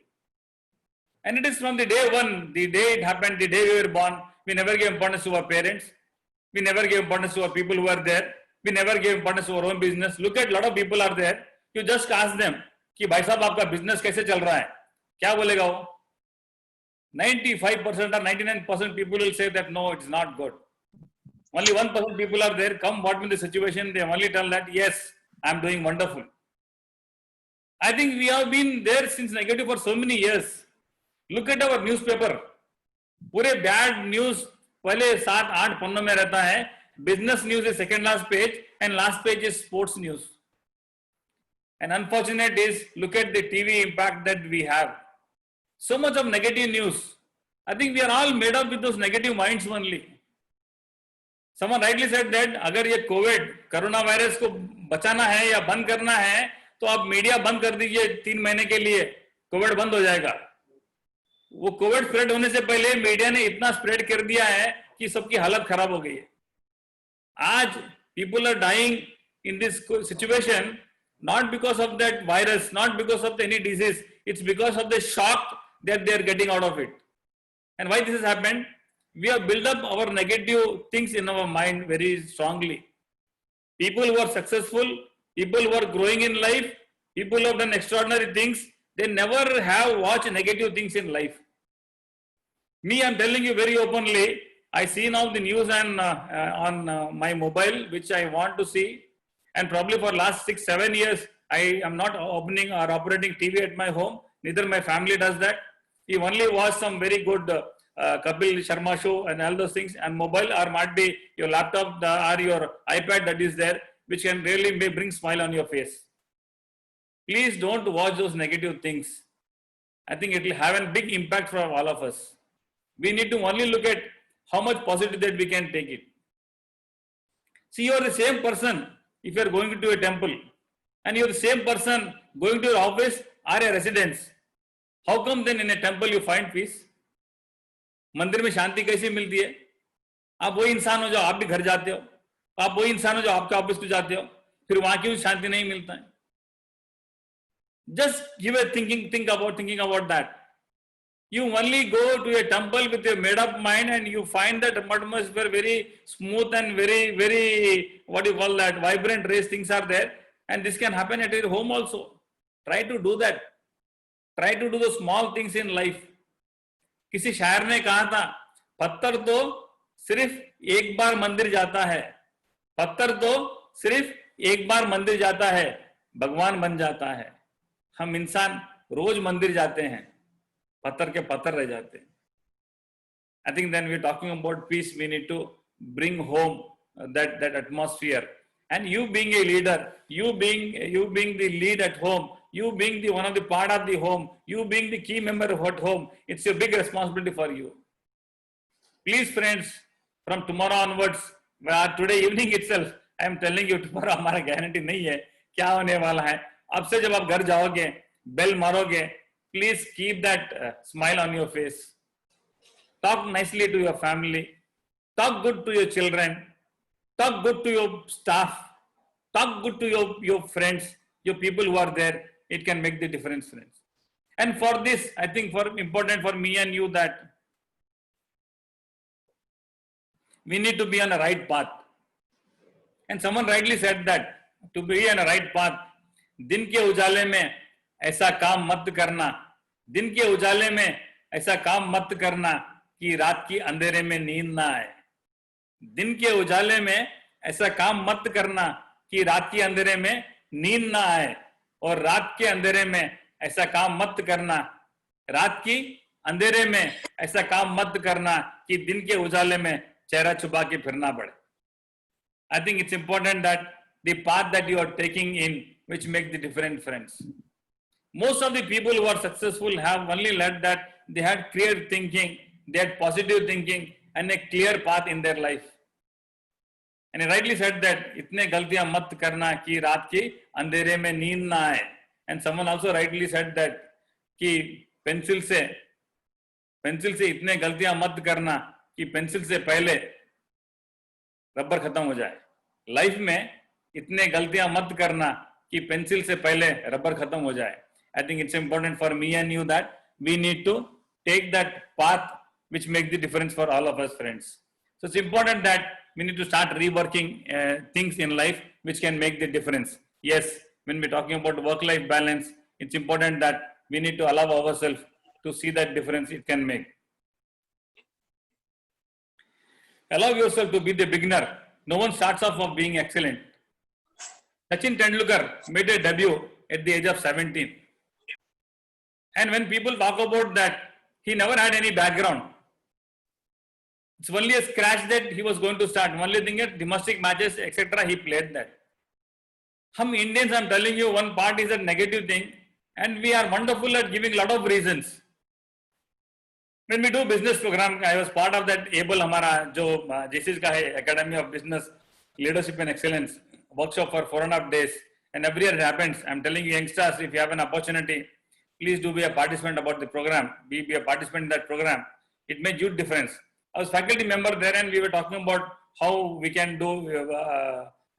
And it is from the day one, the day it happened, the day we were born, we never gave importance to our parents. We never gave importance to our people who are there. We never gave importance to our own business. Look at, a lot of people are there. You just ask them कि भाई साहब आपका business कैसे चल रहा है? क्या बोलेगा वो? 95% or 99% people will say that no, it's not good. Only 1% people are there, come what in the situation, they only tell that yes, I'm doing wonderful. I think we have been there since negative for so many years. Look at our newspaper. पूरे bad news पहले 7-8 पन्नों में रहता है. Business news is second last page and last page is sports news. And unfortunate is, look at the TV impact that we have. So much of negative news. I think we are all made up with those negative minds only. Someone rightly said that अगर ये Covid corona virus को बचाना है या बंद करना है तो आप मीडिया बंद कर दीजिए 3 महीने के लिए, कोविड बंद हो जाएगा. वो कोविड स्प्रेड होने से पहले मीडिया ने इतना स्प्रेड कर दिया है कि सबकी हालत खराब हो गई है. आज people are dying in this situation not because of that virus, not because of any disease, it's because of the shock that they are getting out of it. And why this has happened? We have built up our negative things in our mind very strongly. People who are successful, people who are growing in life, people who have done extraordinary things, they never have watched negative things in life. Me, I'm telling you very openly, I see now the news and on my mobile, which I want to see. And probably for last 6-7 years, I am not opening or operating TV at my home. Neither my family does that. We only watch some very good Kapil Sharma show and all those things, and mobile or might be your laptop or your iPad that is there, which can really bring smile on your face. Please don't watch those negative things. I think it will have a big impact for all of us. We need to only look at how much positive that we can take it. See, you are the same person if you are going to a temple, and you are the same person going to your office or a residence. How come then in a temple you find peace? मंदिर में शांति कैसे मिलती है? आप वही इंसान हो जो आप भी घर जाते हो, आप वही इंसान हो जो आपके ऑफिस को जाते हो, फिर वहां क्यों शांति नहीं मिलता है? Just give a thinking about that. You only go to a temple with a made up mind and you find that atmosphere very smooth and very, what do you call that, vibrant race things are there. And this can happen at your home also. Try to do that. Try to do the small things in life. किसी शायर ने कहा था, पत्थर तो सिर्फ एक बार मंदिर जाता है, पत्थर तो सिर्फ एक बार मंदिर जाता है, भगवान बन जाता है। हम इंसान रोज मंदिर जाते हैं, पत्थर के पत्थर रह जाते हैं। I think then we're talking about peace, we need to bring home that atmosphere. And you being a leader, you being the lead at home, you being the one of the part of the home, you being the key member of at home, it's a big responsibility for you. Please friends, from tomorrow onwards, today evening itself, I am telling you, tomorrow हमारा guarantee नहीं है क्या होने वाला है। अब से जब आप घर जाओगे, बेल मारोगे, please keep that smile on your face. Talk nicely to your family. Talk good to your children. Talk good to your staff. Talk good to your friends, your people who are there. It can make the difference, friends. And for this, I think important for me and you that we need to be on the right path. And someone rightly said that to be on the right path, दिन के उजाले में ऐसा काम मत करना, दिन के उजाले में ऐसा काम मत करना कि रात की अंधेरे में नींद ना आए। दिन के उजाले में ऐसा काम मत करना कि रात की अंधेरे में नींद ना आए, और रात के अंधेरे में ऐसा काम मत करना, रात की अंधेरे में ऐसा काम मत करना कि दिन के उजाले में चेहरा छुपा के फिरना पड़े। I think it's important that the path that you are taking in which make the difference, friends. Most of the people who are successful have only learned that they had clear thinking, they had positive thinking and a clear path in their life. And he rightly said that इतने गलतियां मत करना कि रात की अंधेरे में नींद ना आए. And someone also rightly said that कि पेंसिल से इतने गलतियां मत करना कि पेंसिल से पहले रबर खत्म हो जाए. लाइफ में इतने गलतियां मत करना कि पेंसिल से पहले रबर खत्म हो जाए. I think it's important for me and you that we need to take that path which makes the difference for all of us, friends. So it's important that we need to start reworking things in life which can make the difference. Yes, when we're talking about work-life balance, it's important that we need to allow ourselves to see that difference it can make. Allow yourself to be the beginner. No one starts off of being excellent. Sachin Tendulkar made a debut at the age of 17. And when people talk about that, he never had any background. It's only a scratch that he was going to start. Only thing is domestic matches, etc. He played that. Hum Indians, I'm telling you, one part is a negative thing, and we are wonderful at giving a lot of reasons. When we do business program, I was part of that ABLE, हमारा जो JCS का है, Academy of Business Leadership and Excellence workshop for 4.5 days, and every year it happens. I'm telling you, youngsters, if you have an opportunity, please do be a participant about the program. Be a participant in that program. It made huge difference. I was faculty member there, and we were talking about how we can do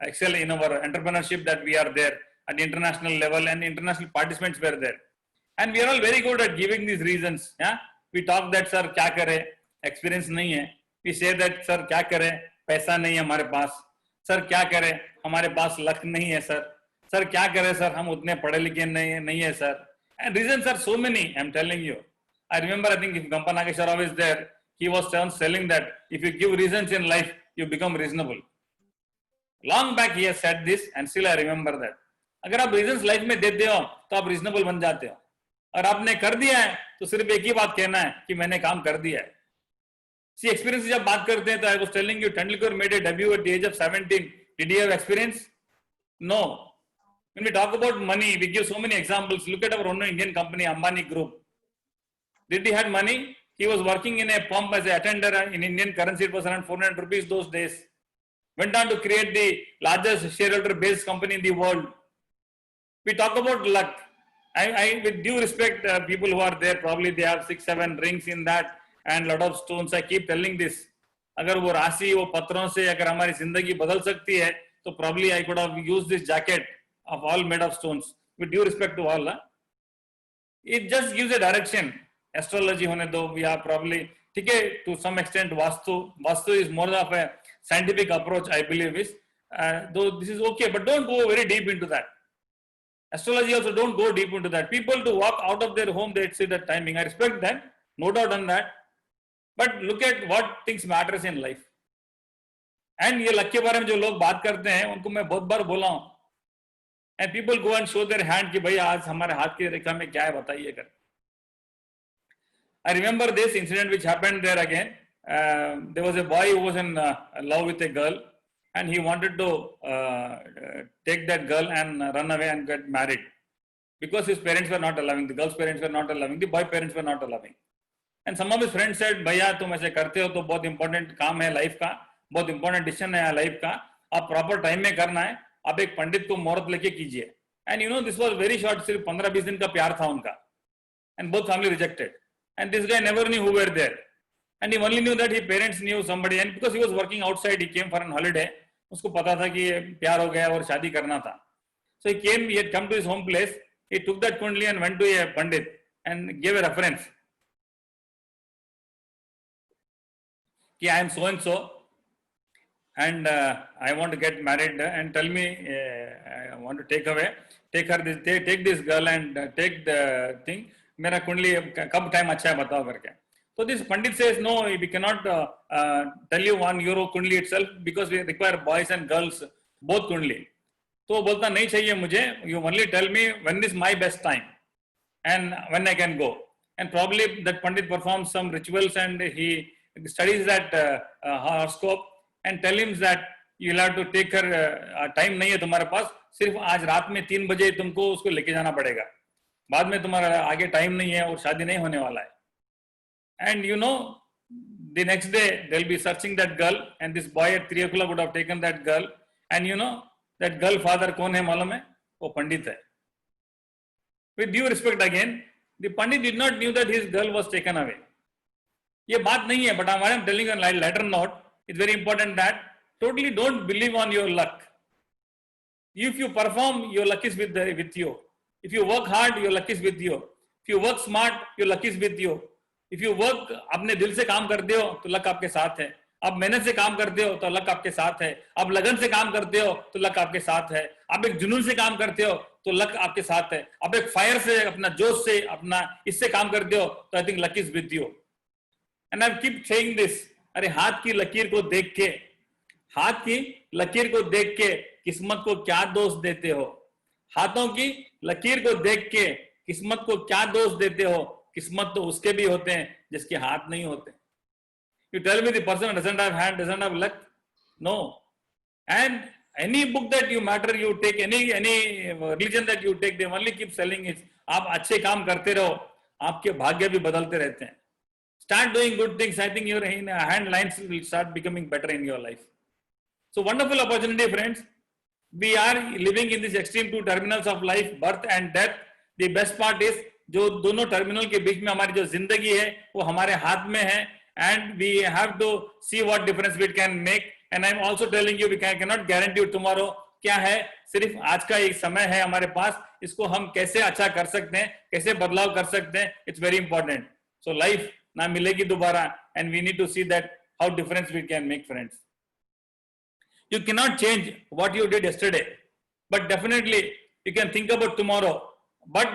excel in our entrepreneurship, that we are there at the international level, and international participants were there. And we are all very good at giving these reasons. Yeah? We talk that, sir, क्या करे, experience नहीं है. We say that, sir, क्या करे, पैसा नहीं है हमारे पास. Sir, क्या करे, हमारे पास लक नहीं है, sir. Sir, क्या करे, sir, हम उतने पढ़े लिखे नहीं है, sir. And reasons are so many, I'm telling you. I remember, I think if Gampa Nageshwar Rao is there, he was telling that if you give reasons in life, you become reasonable. Long back he has said this, and still I remember that. अगर आप reasons life में देते हो, तो आप reasonable बन जाते हो. और आपने कर दिया है, तो सिर्फ एक ही बात कहना है कि मैंने काम कर दिया है. See, experience जब बात करते हैं, तो I was telling you, Tendulkar made a debut at the age of 17. Did he have experience? No. When we talk about money, we give so many examples. Look at our own Indian company, Ambani Group. Did he have money? He was working in a pump as an attender in Indian currency. It was around 400 rupees those days. Went on to create the largest shareholder-based company in the world. We talk about luck. I with due respect, people who are there, probably they have 6-7 rings in that, and lot of stones. I keep telling this. अगर वो राशि वो पत्थरों से अगर हमारी जिंदगी बदल सकती है, तो probably I could have used this jacket of all made of stones. With due respect to all, it just gives a direction. Astrology होने दो, या probably ठीक है, to some extent vastu is more of a scientific approach, I believe is. Though this is okay, but don't go very deep into that. Astrology also don't go deep into that. People to walk out of their home, they see that timing. I respect them, no doubt on that. But look at what things matters in life. And ये luck के बारे में जो लोग बात करते हैं, उनको मैं बहुत बार बोला हूँ. And people go and show their hand कि भाई आज हमारे हाथ की रेखा में क्या है बताइए कर. I remember this incident which happened there again. There was a boy who was in love with a girl, and he wanted to take that girl and run away and get married because his parents were not allowing. The girl's parents were not allowing. The boy parents were not allowing. And some of his friends said, भैया तुम ऐसे करते हो तो बहुत important काम है life का, बहुत important decision है लाइफ का, आप proper time में करना है, आप एक पंडित को मुहूर्त लेके कीजिए. And you know this was very short, सिर्फ 15-20 दिन का प्यार था उनका. And both family rejected. And this guy never knew who were there. And he only knew that his parents knew somebody. And because he was working outside, he came for an holiday. उसको पता था कि प्यार हो गया और शादी करना था. So he had come to his home place. He took that kundli and went to a pandit and gave a reference. कि I am so and so, and I want to get married, and tell me, I want to take this girl and take the thing. मेरा कुंडली कब time अच्छा है बताओ करके. So this Pandit says, no, we cannot tell you one euro kundli itself because we require boys and girls both kundli. तो बोलता नहीं चाहिए मुझे, you only tell me when is my best time and when I can go. And probably that Pandit performs some rituals and he studies that horoscope and tell him that you will have to take her, time नहीं है तुम्हारे पास, सिर्फ आज रात में 3 बजे तुमको उसको लेके जाना पड़ेगा, बाद में तुम्हारा आगे टाइम नहीं है और शादी नहीं होने वाला है. And you know, the next day they'll be searching that girl, and this boy at 3 o'clock would have taken that girl. And you know, that girl father कौन है मालूम है? वो पंडित है. With due respect again, the Pandit did not knew that his girl was taken away. ये बात नहीं है, but I am telling you on a lighter note, it's very important that totally don't believe on your luck. If you perform, your luck is with you. If you work hard, your luck is with you. If you work smart, your luck is with you. If you work अपने दिल से काम करते हो तो luck आपके साथ है. आप मेहनत से काम करते हो तो लक आपके साथ है. आप लगन से काम करते हो तो लक आपके साथ है. आप एक जुनून से काम करते हो तो लक आपके साथ है. आप एक फायर से, अपना जोश से, अपना इससे काम करते हो तो I think luck is with you. And I keep saying this. अरे हाथ की लकीर को देख के, हाथ की लकीर को देख के किस्मत को क्या दोष देते हो? हाथों की लकीर को देख के किस्मत को क्या दोष देते हो? किस्मत तो उसके भी होते हैं जिसके हाथ नहीं होते. You tell me the person doesn't have hand, doesn't have luck? No. And any book that you matter, you take, any religion that you take, they only keep selling it. आप अच्छे काम करते रहो, आपके भाग्य भी बदलते रहते हैं. Start doing good things. I think your hand lines will start becoming better in your life. So wonderful opportunity, friends. We are living in this extreme two terminals of life, birth and death. The best part is जो दोनों terminal के बीच में हमारी जो जिंदगी है वो हमारे हाथ में है. And we have to see what difference we can make. And I'm also telling you, we cannot guarantee you tomorrow. क्या है, सिर्फ आज का एक समय है हमारे पास, इसको हम कैसे अच्छा कर सकते हैं, कैसे बदलाव कर सकते हैं, it's very important. So life ना मिलेगी दोबारा, and we need to see that how difference we can make, friends. You cannot change what you did yesterday, but definitely you can think about tomorrow. But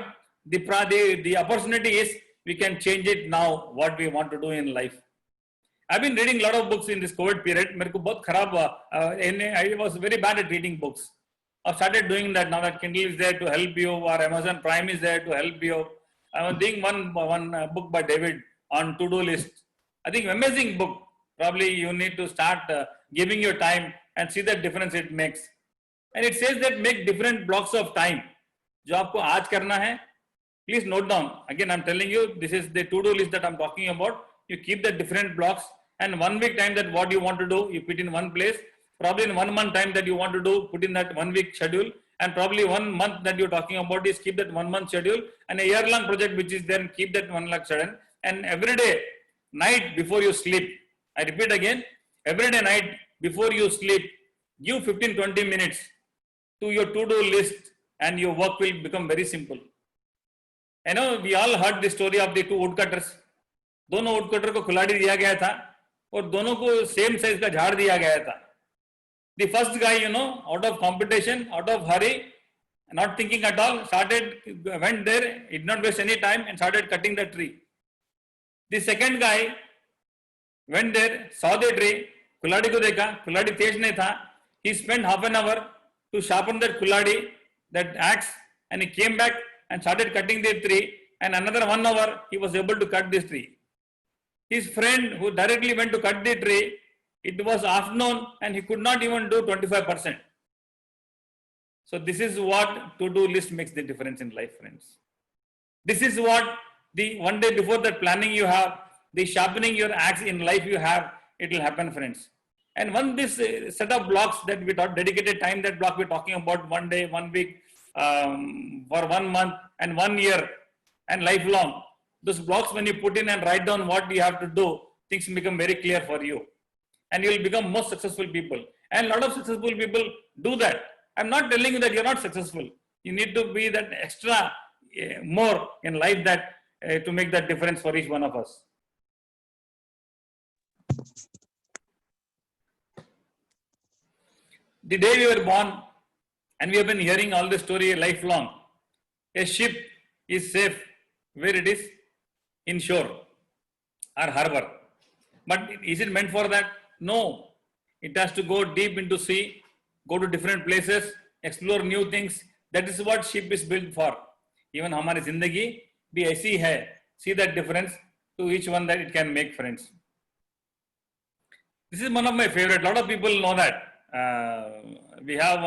the opportunity is we can change it now, what we want to do in life. I've been reading a lot of books in this COVID period. मेरे को बहुत खराब I was very bad at reading books. I've started doing that now that Kindle is there to help you, or Amazon Prime is there to help you. I was doing one book by David on to-do list. I think amazing book. Probably you need to start giving your time and see the difference it makes. And it says that make different blocks of time. जो आपको आज करना है, please note down. Again, I'm telling you, this is the to-do list that I'm talking about. You keep the different blocks, and 1 week time that what you want to do, you put in one place. Probably in 1 month time that you want to do, put in that 1 week schedule. And probably 1 month that you're talking about is keep that 1 month schedule. And a year-long project which is there, keep that 1 lakh schedule. And every day, night before you sleep, I repeat again, every day night before you sleep, give 15-20 minutes to your to-do list and your work will become very simple. You know, we all heard the story of the two woodcutters. दोनों woodcutter को कुल्हाड़ी दिया गया था और दोनों को same size का झाड़ दिया गया था. The first guy, you know, out of competition, out of hurry, not thinking at all, went there, did not waste any time and started cutting the tree. The second guy went there, saw the tree, कुल्हाड़ी को देखा, कुल्हाड़ी तेज नहीं था. He spent half an hour to sharpen that kulladi, that axe, and he came back and started cutting the tree. And another 1 hour, he was able to cut this tree. His friend who directly went to cut the tree, it was afternoon and he could not even do 25%. So this is what to-do list makes the difference in life, friends. This is what the one day before that planning you have, the sharpening your axe in life you have, it will happen, friends. And when this set of blocks that we taught, dedicated time, that block we're talking about 1 day, 1 week, for 1 month and 1 year and lifelong, those blocks when you put in and write down what you have to do, things become very clear for you. And you will become most successful people. And a lot of successful people do that. I'm not telling you that you're not successful. You need to be that extra more in life that to make that difference for each one of us. The day we were born, and we have been hearing all the story lifelong, a ship is safe where it is in shore or harbor. But is it meant for that? No. It has to go deep into sea, go to different places, explore new things. That is what ship is built for. Even हमारी जिंदगी भी ऐसी है. See that difference to each one that it can make, friends. This is one of my favorite. A lot of people know that. We have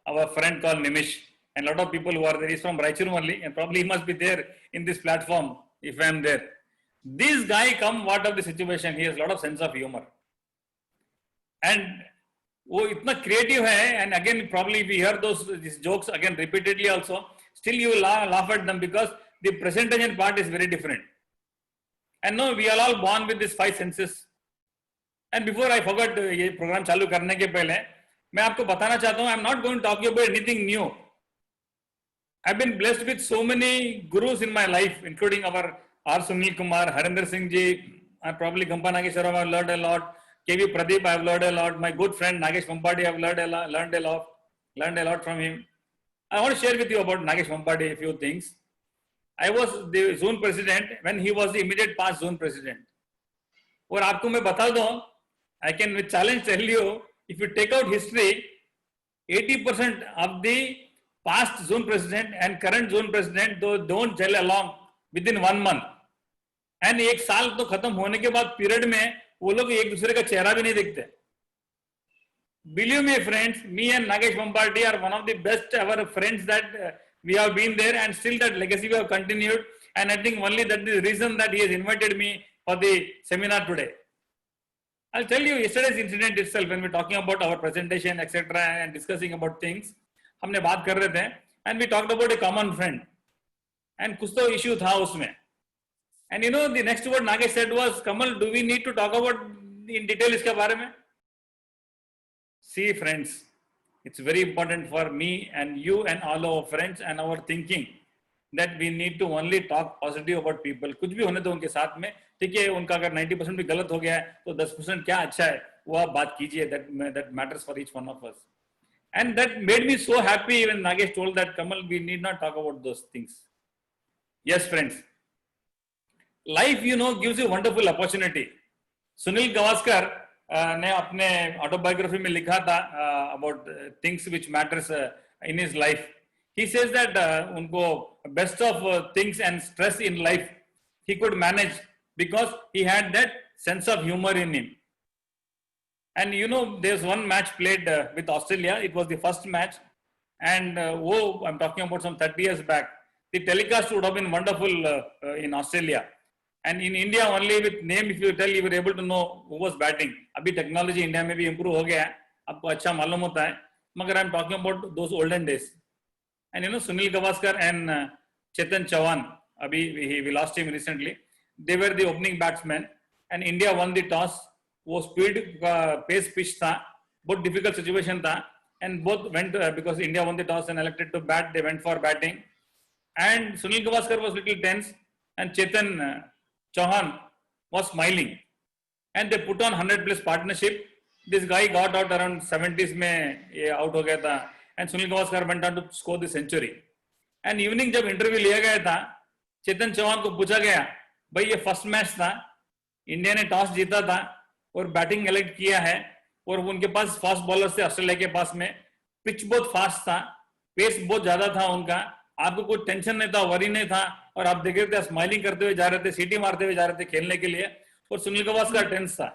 our friend called Nimish, and a lot of people who are there. He's from Raichur only, and probably he must be there in this platform if I am there. This guy come what of the situation, he has a lot of sense of humor. And वो इतना creative है, and again probably if you hear these jokes again repeatedly also, still you will laugh at them because the presentation part is very different. And no, we are all born with these 5 senses. And before I forgot ये program चालू करने के पहले मैं आपको बताना चाहता हूँ, I'm not going to talk about anything new. I've been blessed with so many gurus in my life, including our R. Sunil Kumar, Harinder Singh ji, and probably Gampa Nageswaram I've learned a lot. KV Pradeep I've learned a lot. My good friend Nagesh Mampadi I've learned a lot from him. I want to share with you about Nagesh Mampadi a few things. I was the zone president when he was the immediate past zone president. और आपको मैं बता दूं, I can with challenge tell you, if you take out history, 80% of the past zone president and current zone president don't gel along within 1 month. And एक साल तो खत्म होने के बाद पीरियड में वो लोग एक दूसरे का चेहरा भी नहीं देखते. Believe me, friends, me and Nagesh Mampadi are one of the best ever friends that we have been there, and still that legacy we have continued. And I think only that is the reason that he has invited me for the seminar today. I'll tell you yesterday's incident itself when we're talking about our presentation, etc., and discussing about things. हमने बात कर रहे थे, and we talked about a common friend, and कुछ तो issue था उसमें. And you know, the next word Nagesh said was, Kamal, do we need to talk about in detail इसके बारे में? See, friends, it's very important for me and you and all our friends and our thinking that we need to only talk positive about people. कुछ भी होने दो उनके साथ में, ठीक है, उनका अगर 90% भी गलत हो गया है तो 10% क्या अच्छा है वो आप बात कीजिए. That matters for each one of us. And that made me so happy when Nagesh told that, Kamal, we need not talk about those things. Yes, friends. Life, you know, gives you wonderful opportunity. Sunil Gavaskar ने अपने autobiography में लिखा था about things which matters in his life. He says that उनको best of things and stress in life he could manage because he had that sense of humor in him. And you know, there's one match played with Australia. It was the first match, and I'm talking about some 30 years back. The telecast would have been wonderful in Australia. And in India only with name, if you tell, you were able to know who was batting. Abhi technology India में भी improve हो गया है, आपको अच्छा मालूम होता है. मगर I'm talking about those olden days. And you know, Sunil Gavaskar and Chetan Chauhan, we lost him recently. They were the opening batsmen, and India won the toss. वो speed pace pitch था, बहुत difficult situation था, and both went because India won the toss and elected to bat. They went for batting, and Sunil Gavaskar was little tense, and Chetan Chauhan was smiling, and they put on 100+ partnership. This guy got out around 70s में ये out हो गया था, and Sunil Gavaskar went on to score the century. And evening जब interview लिया गया था, चेतन चौहान को पूछा गया, भाई ये फर्स्ट मैच था, इंडिया ने टॉस जीता था और बैटिंग इलेक्ट किया है, और उनके पास फास्ट बॉलर थे ऑस्ट्रेलिया के पास में, पिच बहुत फास्ट था, पेस बहुत ज्यादा था उनका, आपको कोई टेंशन नहीं था, वरी नहीं था, और आप देख रहे थे स्माइलिंग करते हुए जा रहे थे, सीटी मारते हुए जा रहे थे खेलने के लिए, और सुनील गावस्कर टेंस था.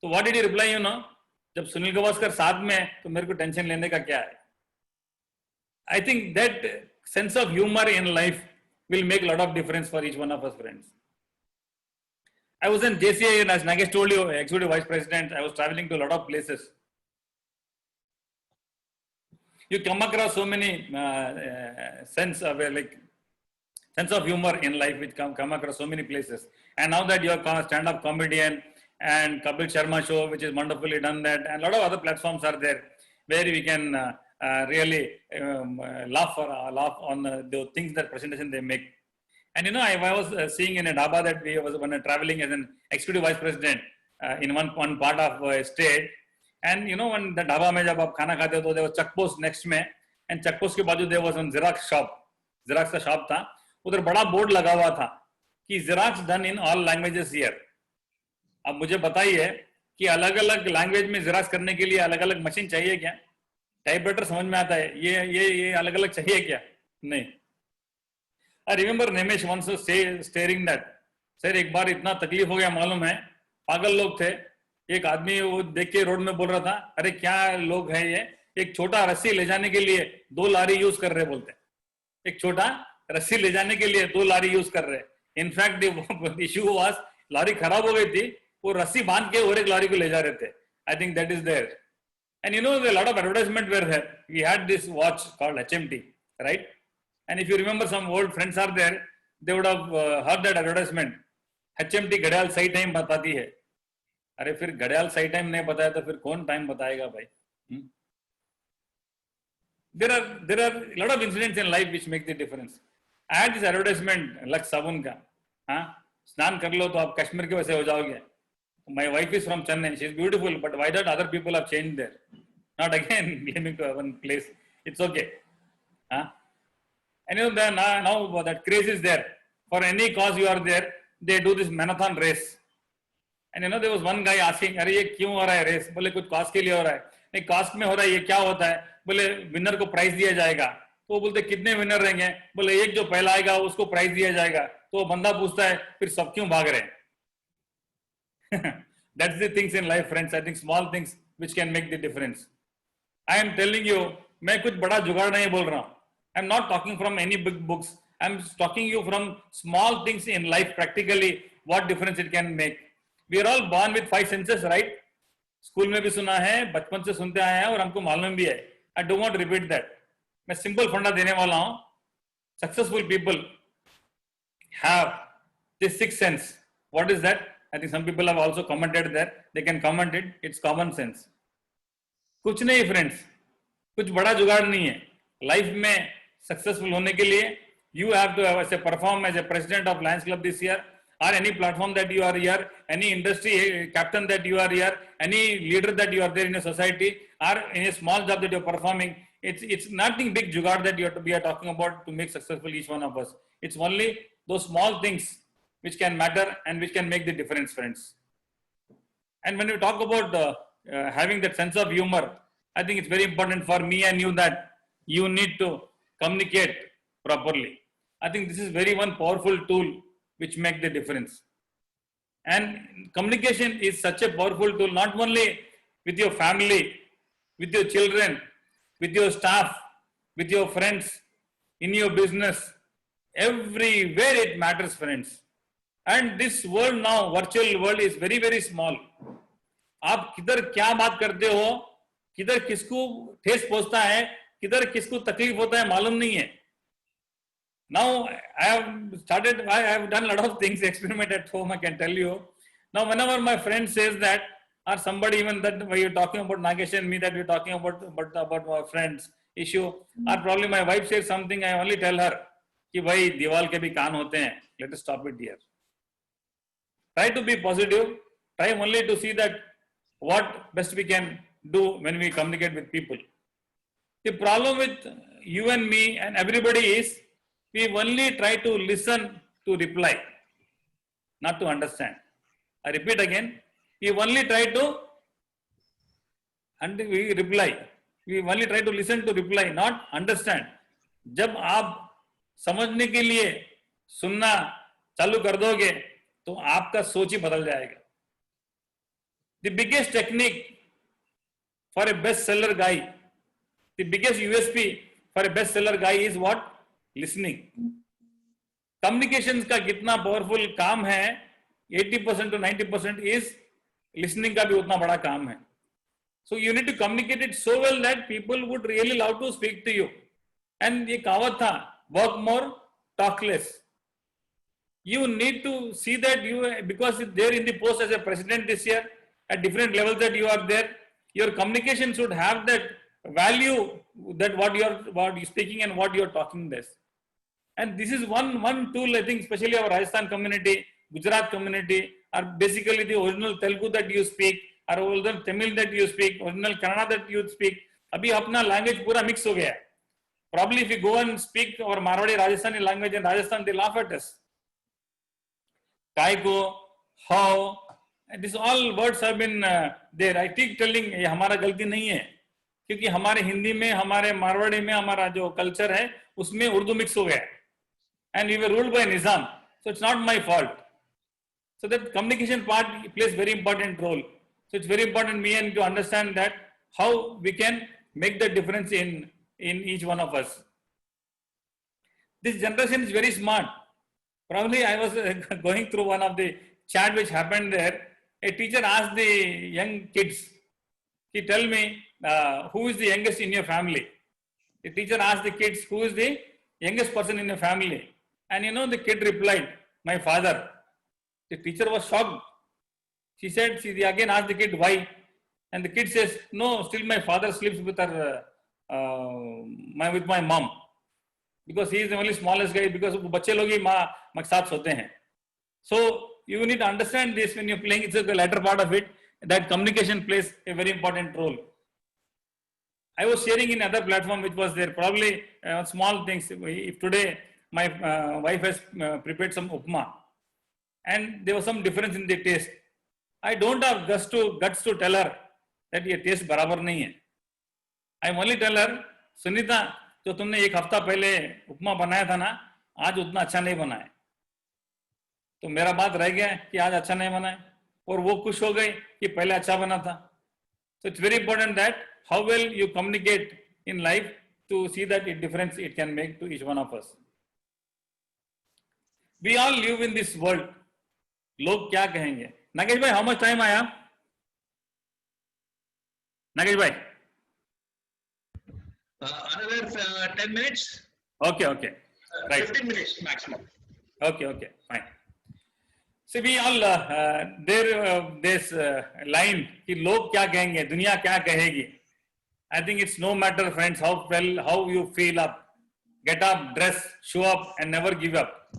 तो what did you reply? You know, जब सुनील गावस्कर साथ में है तो मेरे को टेंशन लेने का क्या है? I think that sense of humor in life will make a lot of difference for each one of us, friends. I was in JCI, and as Nagesh told you, Executive Vice President, I was traveling to a lot of places. You come across so many sense of humor in life, which come across so many places. And now that you are stand-up comedian and Kapil Sharma show, which is wonderfully done that, and a lot of other platforms are there where we can really laugh on the things that presentation they make. And you know, I was seeing in a dhaba that we was when traveling as an executive vice president in one part of a state. And you know, when the dhaba mein jab aap khana khate ho, there was check post next mein, and check post ke baaju there was one Xerox shop. Xerox का shop था, उधर बड़ा board लगा हुआ था कि Xerox done in all languages here. अब मुझे बताइए कि अलग अलग लैंग्वेज में Xerox करने के लिए अलग अलग मशीन चाहिए क्या? टाइपराइटर समझ में आता है, ये अलग अलग चाहिए क्या? नहीं. I remember Nimesh once staring that. Sir एक बार इतना तकलीफ हो गया, मालूम है, पागल लोग थे. एक आदमी वो देख के रोड में बोल रहा था, अरे क्या लोग हैं ये, एक छोटा रस्सी ले जाने के लिए 2 लारी यूज कर रहे बोलते. एक छोटा रस्सी ले जाने के लिए 2 लारी यूज कर रहे. इनफैक्ट द इशू वाज लारी खराब हो गई थी, वो रस्सी बांध के और एक लारी को ले जा रहे थे. I think that is there. And you know, a lot of advertisement were there. We had this watch called HMT, right? And if you remember, some old friends are there, they would have heard that advertisement. HMT घड़ियाल सही time बताती है. अरे फिर घड़ियाल सही time नहीं बताया तो फिर कौन टाइम बताएगा भाई? There are a lot of incidents in life which make the difference. I had this advertisement Lux साबुन का, हाँ, स्नान कर लो तो आप कश्मीर के वैसे हो जाओगे. My wife is from Chennai. She is beautiful, but why that other people have changed there? Not again blaming to one place. It's okay. Huh? And you know, now that craze is there. For any cause you are there, they do this marathon race. And you know, there was one guy asking, अरे ये क्यों हो रहा है race? बोले कुछ cost के लिए हो रहा है. नहीं, कॉस्ट में हो रहा है, ये क्या होता है? बोले विनर को प्राइज दिया जाएगा. तो वो बोलते कितने विनर रहेंगे? बोले एक जो पहला आएगा उसको प्राइज दिया जाएगा. तो बंदा पूछता है फिर सब क्यों भाग रहे हैं? That's the things in life, friends. I think small things which can make the difference. I am telling you, मैं कुछ बड़ा जुगाड़ नहीं बोल रहा हूँ. I'm not talking from any big books. I'm talking you from small things in life, practically what difference it can make. We are all born with 5 senses, right? School में भी सुना है, बचपन से सुनते आए हैं और हमको मालूम भी है. I don't want to repeat that. मैं simple फंडा देने वाला हूँ. Successful people have this 6th sense. What is that? I think some people have also commented that. They can comment it. It's common sense. कुछ नहीं friends, कुछ बड़ा जुगाड़ नहीं है. Life में successful होने के लिए you have to as a perform as a president of Lions Club this year, or any platform that you are here, any industry captain that you are here, any leader that you are there in a society, or in a small job that you are performing. It's nothing big jugaad that we are talking about to make successful each one of us. It's only those small things which can matter and which can make the difference, friends. And when you talk about having that sense of humor, I think it's very important for me and you that you need to communicate properly. I think this is very one powerful tool which make the difference. And communication is such a powerful tool, not only with your family, with your children, with your staff, with your friends, in your business, everywhere it matters, friends. And this world now, virtual world, is very, very small. आप किधर क्या बात करते हो, किधर किसको ठेस पहुंचता है, किधर किसको तकलीफ होता है, मालूम नहीं है. Now I have done a lot of things, experiment at home, I can tell you. Now, whenever my friend says that, or somebody even that when you're talking about Nagesh and me, that we're talking about our friends issue, or probably my wife says something, I only tell her कि भाई दीवाल के भी कान होते हैं. Let us stop it here. Try to be positive. Try only to see that what best we can do when we communicate with people. The problem with you and me and everybody is we only try to listen to reply, not to understand. I repeat again, we only try to reply. We only try to listen to reply, not understand. जब आप समझने के लिए सुनना चालू कर दोगे तो आपका सोच ही बदल जाएगा. The biggest technique for a bestseller guy, the biggest USP for a bestseller guy is what? Listening. Communications का कितना powerful काम है, 80% to 90% is listening का भी उतना बड़ा काम है. So you need to communicate it so well that people would really love to speak to you. And ये कहावत था, work more, talk less. You need to see that because they're in the post as a president this year, at different levels that you are there, your communication should have that value that what you're speaking and what you're talking this. And this is one tool, I think, especially our Rajasthan community, Gujarat community, are basically the original Telugu that you speak, or original Tamil that you speak, original Kannada that you speak. Abhi apna language pura mix ho gaya. Probably if you go and speak our Marwadi Rajasthani language in Rajasthan, they laugh at us. Kaiko, how, these all words have been there. I keep telling ये हमारा गलती नहीं है, क्योंकि हमारे हिंदी में, हमारे मारवाड़ी में हमारा जो कल्चर है उसमें उर्दू मिक्स हो गया. And we were ruled by Nizam, so it's not my fault. So that communication part plays very important role. So it's very important me and to understand that how we can make the difference in each one of us. This generation is very smart. Probably I was going through one of the chat which happened there. A teacher asked the young kids, he tell me who is the youngest in your family. The teacher asked the kids, who is the youngest person in your family? And the kid replied, my father. The teacher was shocked. She again asked the kid why. And the kid says, no, still my father sleeps with my mom. Because he is the only smallest guy, because बच्चे लोग ही माँ के साथ सोते हैं. So you need to understand this when you're playing. It's the latter part of it, that communication plays a very important role. I was sharing in other platform which was there, probably small things. If today my wife has prepared some upma and there was some difference in the taste, I don't have guts to tell her that ये taste बराबर नहीं है. I only tell her, Sunita, जो तुमने एक हफ्ता पहले उपमा बनाया था ना, आज उतना अच्छा नहीं बना है. तो मेरा बात रह गया कि आज अच्छा नहीं बना है, और वो खुश हो गई कि पहले अच्छा बना था. So it's very important that how well you communicate in life to see that difference it can make to each one of us. We all live in this world. लोग क्या कहेंगे? नागेश भाई, how much time I have? Nagesh भाई. Another 10 minutes. Okay. Right. 15 minutes maximum. Okay, fine. See, we all this line कि लोग क्या कहेंगे, दुनिया क्या कहेगी. I think it's no matter, friends, how you feel up, get up, dress, show up, and never give up.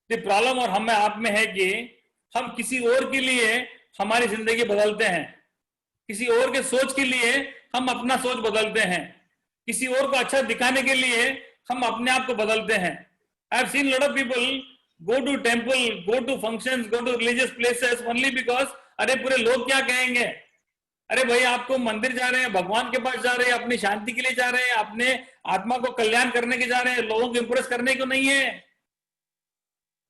The problem और हमें आप में है कि हम किसी और के लिए हमारी जिंदगी बदलते हैं, किसी और के सोच के लिए हम अपना सोच बदलते हैं, किसी और को अच्छा दिखाने के लिए हम अपने आप को बदलते हैं. I have seen a lot of people go to temple, go to functions, go to religious places only because अरे पूरे लोग क्या कहेंगे. अरे भाई, आपको मंदिर जा रहे हैं, भगवान के पास जा रहे हैं, अपनी शांति के लिए जा रहे हैं, अपने आत्मा को कल्याण करने के जा रहे हैं, लोगों को इंप्रेस करने को नहीं है.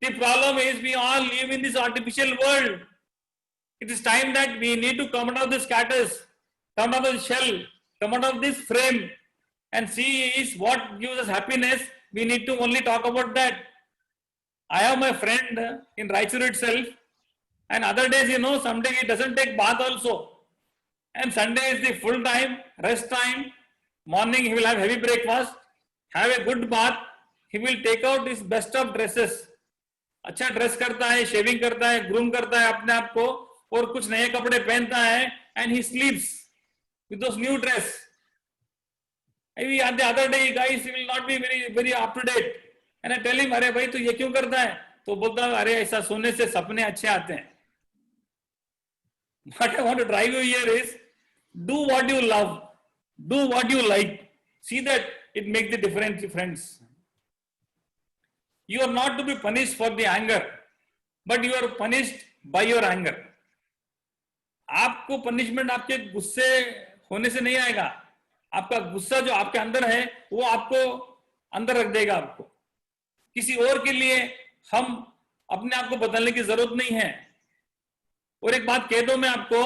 The problem is we all live in this artificial world. It is time that we need to come out of this scatters, come out of the shell, come out of this frame, and see is what gives us happiness. We need to only talk about that. I have my friend in Raichur itself, and other days, someday he doesn't take bath also. And Sunday is the full time, rest time. Morning he will have heavy breakfast, have a good bath. He will take out his best of dresses. अच्छा dress करता है, shaving करता है, groom करता है अपने आप को, और कुछ नए कपड़े पहनता है and he sleeps with those new dress. Maybe the other day guys will not be very up to date, and I tell him, अरे भाई तू ये क्यों करता है? तो बोलता है अरे ऐसा सोने से सपने अच्छे आते हैं. What I want to drive you here is, do what you love, do what you like. See that it makes the difference, friends. You are not to be punished for the anger, but you are punished by your anger. आपको punishment आपके गुस्से होने से नहीं आएगा. आपका गुस्सा जो आपके अंदर है वो आपको अंदर रख देगा. आपको किसी और के लिए हम अपने आप को बदलने की जरूरत नहीं है. और एक बात कह दो मैं आपको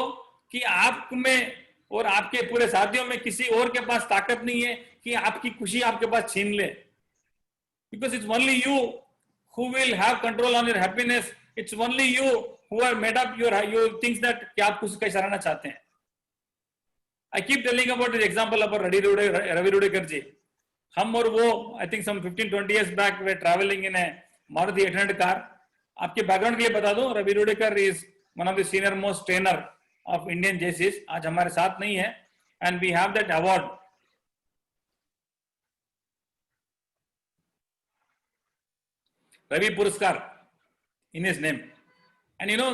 कि आप में और आपके पूरे साथियों में किसी और के पास ताकत नहीं है कि आपकी खुशी आपके पास छीन ले. Because it's only you who will have control on your happiness. It's only you who are made up your things that कि आप खुशी कैसे रहना चाहते हैं. I keep telling about this example about Ravi Rudekar ji. हम और वो I think some 15-20 years back we were traveling in a Maruti 800 car. आपके बैकग्राउंड के लिए बता दूं, Ravi रुडेकर is one of the senior most trainer of Indian JCs. आज हमारे साथ नहीं है, and we have that award. Ravi Puraskar in his name. And you know,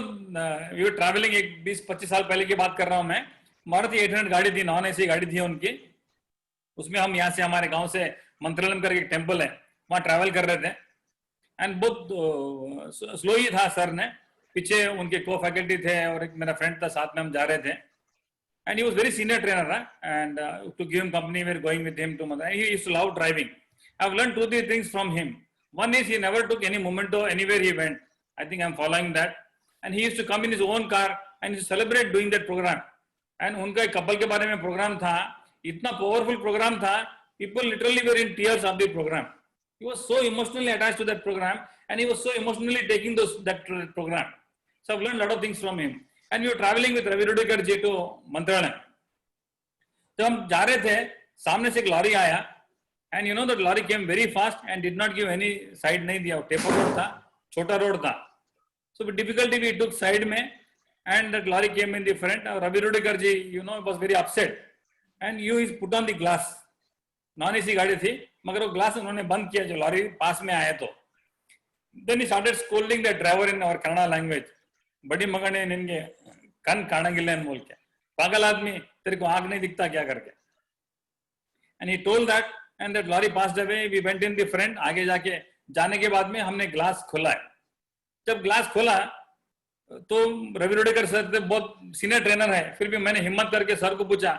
we were traveling एक 20-25 साल पहले की बात कर रहा हूं मैं. मारुति 800 गाड़ी थी, नॉन एसी गाड़ी थी उनकी. उसमें हम यहाँ से हमारे गांव से मंत्रालय करके एक टेम्पल है, वहां ट्रैवल कर रहे थे. एंड बहुत स्लो ही था सर ने, पीछे उनके को फैकल्टी थे और एक मेरा फ्रेंड था, साथ में हम जा रहे थे. And he was very senior trainer and to give him company we are going with him to मंत्रालय. He used to love driving. I have learned 2-3 things from him. One is he never took any memento anywhere he went. I think I'm following that. And he used to come in his own car and he used to celebrate doing that program. And उनका एक couple के बारे में programme था, इतना powerful programme था, people literally were in tears of the program. He was so emotionally attached to that program and he was so emotionally taking that program. So I've learned a lot of things from him. And we were traveling with Ravi Rudekar ji to मंत्रालय. जब हम जा रहे थे, सामने से एक lorry आया. And you know that lorry came very fast and did not give any side नहीं दिया. Taper road था, छोटा road था. So with difficulty we took side में and that lorry came in the front. Ravi Rudekar ji, you know, was very upset and he put on the glass. Non AC गाड़ी थी, मगर वो glass उन्होंने बंद किया जो lorry पास में आया तो. Then he started scolding the driver in our Kannada language. बड़ी मगने इनके कान काना गिल्ले बोल के. पागल आदमी, तेरे को आँख नहीं दिखता क्या करके. And he told that. And that lorry passed away. We went in the front. आगे जाके जाने के बाद में हमने ग्लास खोला है. जब ग्लास खोला तो रवि रुडेकर सर थे, बहुत सीनियर ट्रेनर है, फिर भी मैंने हिम्मत करके सर को पूछा,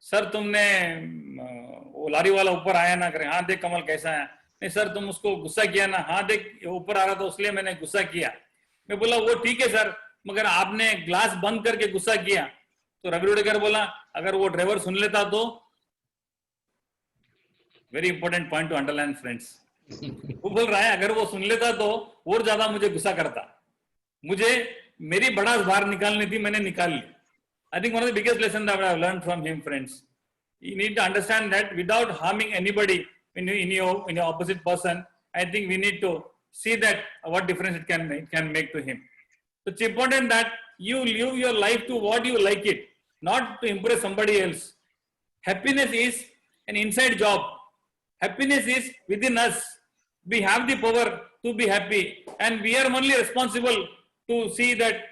सर तुमने वो लॉरी वाला ऊपर आया ना, करे हाँ देख कमल कैसा है. नहीं सर तुम उसको गुस्सा किया ना, हाँ देख ऊपर आ रहा था इसलिए मैंने गुस्सा किया. मैं बोला वो ठीक है सर, मगर आपने ग्लास बंद करके गुस्सा किया. तो रवि रुडेकर बोला अगर वो ड्राइवर सुन लेता तो. Very important point two underline friends. वो बोल रहा है अगर वो सुन लेता तो और ज्यादा मुझे गुस्सा करता. मुझे मेरी बड़ा बाहर निकालनी थी, मैंने निकाल ली. I think one of the biggest lesson that I have learned from him friends. You need to understand that without harming anybody in your opposite person. I think we need to see that what difference it can make to him. So it's important that you live your life to what you like it, not to impress somebody else. Happiness is an inside job. Happiness is within us. We have the power to be happy and we are only responsible to see that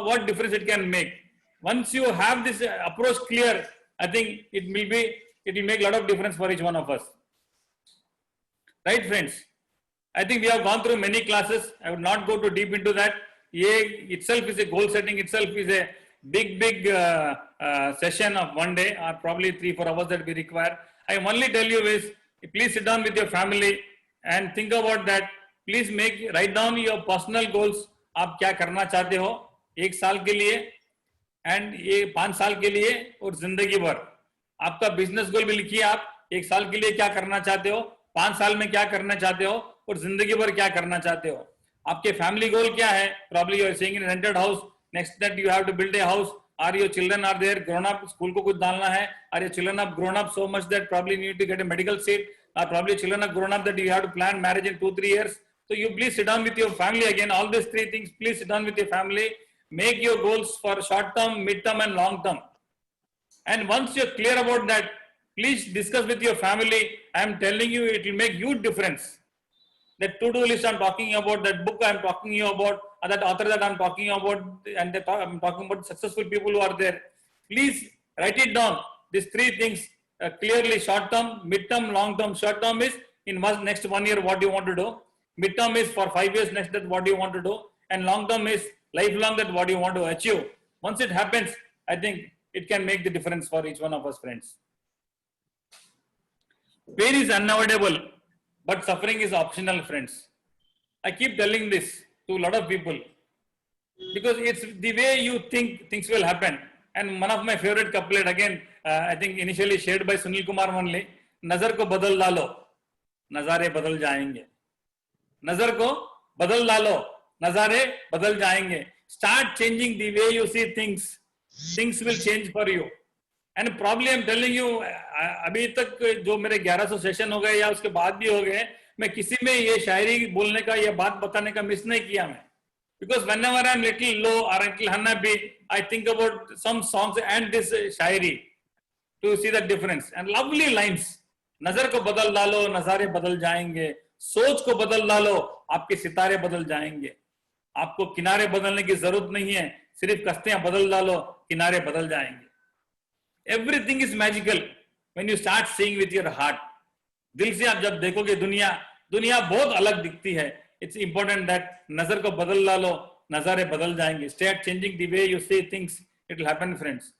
what difference it can make. Once you have this approach clear, I think it will make a lot of difference for each one of us. Right friends? I think we have gone through many classes. I would not go too deep into that. Ye itself is a goal setting, itself is a big session of one day or probably 3-4 hours that we require. I only tell you is, please sit down with your family and think about that. Please write down your personal goals. आप क्या करना चाहते हो 1 साल के लिए and ये 5 साल के लिए और जिंदगी भर. आपका बिजनेस गोल भी लिखिए. आप 1 साल के लिए क्या करना चाहते हो, 5 साल में क्या करना चाहते हो और जिंदगी भर क्या करना चाहते हो. आपके फैमिली गोल क्या है. Probably you are staying in a rented house. Next that you have to build a house. Are your children are there grown up, school को कुछ डालना है. Are your children have grown up so much that probably you need to get a medical seat. Or probably children are grown up that you have to plan marriage in 2-3 years. So you please sit down with your family again. All these 3 things, please sit down with your family make your goals for short term, mid term and long term. And once you're clear about that, please discuss with your family. I am telling you, it will make huge difference. That to-do list I'm talking about, that book I'm talking you about, or that author that I'm talking about, and I'm talking about successful people who are there. Please write it down. These three things clearly: short term, mid term, long term. Short term is in next 1 year what you want to do. Mid term is for 5 years next that what you want to do, and long term is lifelong that what you want to achieve. Once it happens, I think it can make the difference for each one of us, friends. Pain is unavoidable, but suffering is optional, friends. I keep telling this to a lot of people because it's the way you think things will happen. And one of my favorite couplet, again, I think initially shared by Sunil Kumar only, Nazar ko badal dalo, nazare badal jayenge. Nazar ko badal dalo, nazare badal jayenge. Start changing the way you see things. Things will change for you. And probably I'm telling you, अभी तक जो मेरे 1100 session हो गए या उसके बाद भी हो गए, मैं किसी में ये शायरी बोलने का या बात बताने का मिस नहीं किया मैं. Because whenever I'm little low or little unhappy, I think about some songs and this Shayari to see the difference. And lovely lines. नजर को बदल डालो, नजारे बदल जाएंगे. सोच को बदल डालो, आपके सितारे बदल जाएंगे. आपको किनारे बदलने की जरूरत नहीं है, सिर्फ कश्तियां बदल डालो, किनारे बदल जाएंगे. Everything is magical when you start seeing with your heart. दिल से आप जब देखोगे दुनिया बहुत अलग दिखती है. It's important that नजर को बदल डालो, नजारे बदल जाएंगे. Start changing the way you see things. It will happen, friends.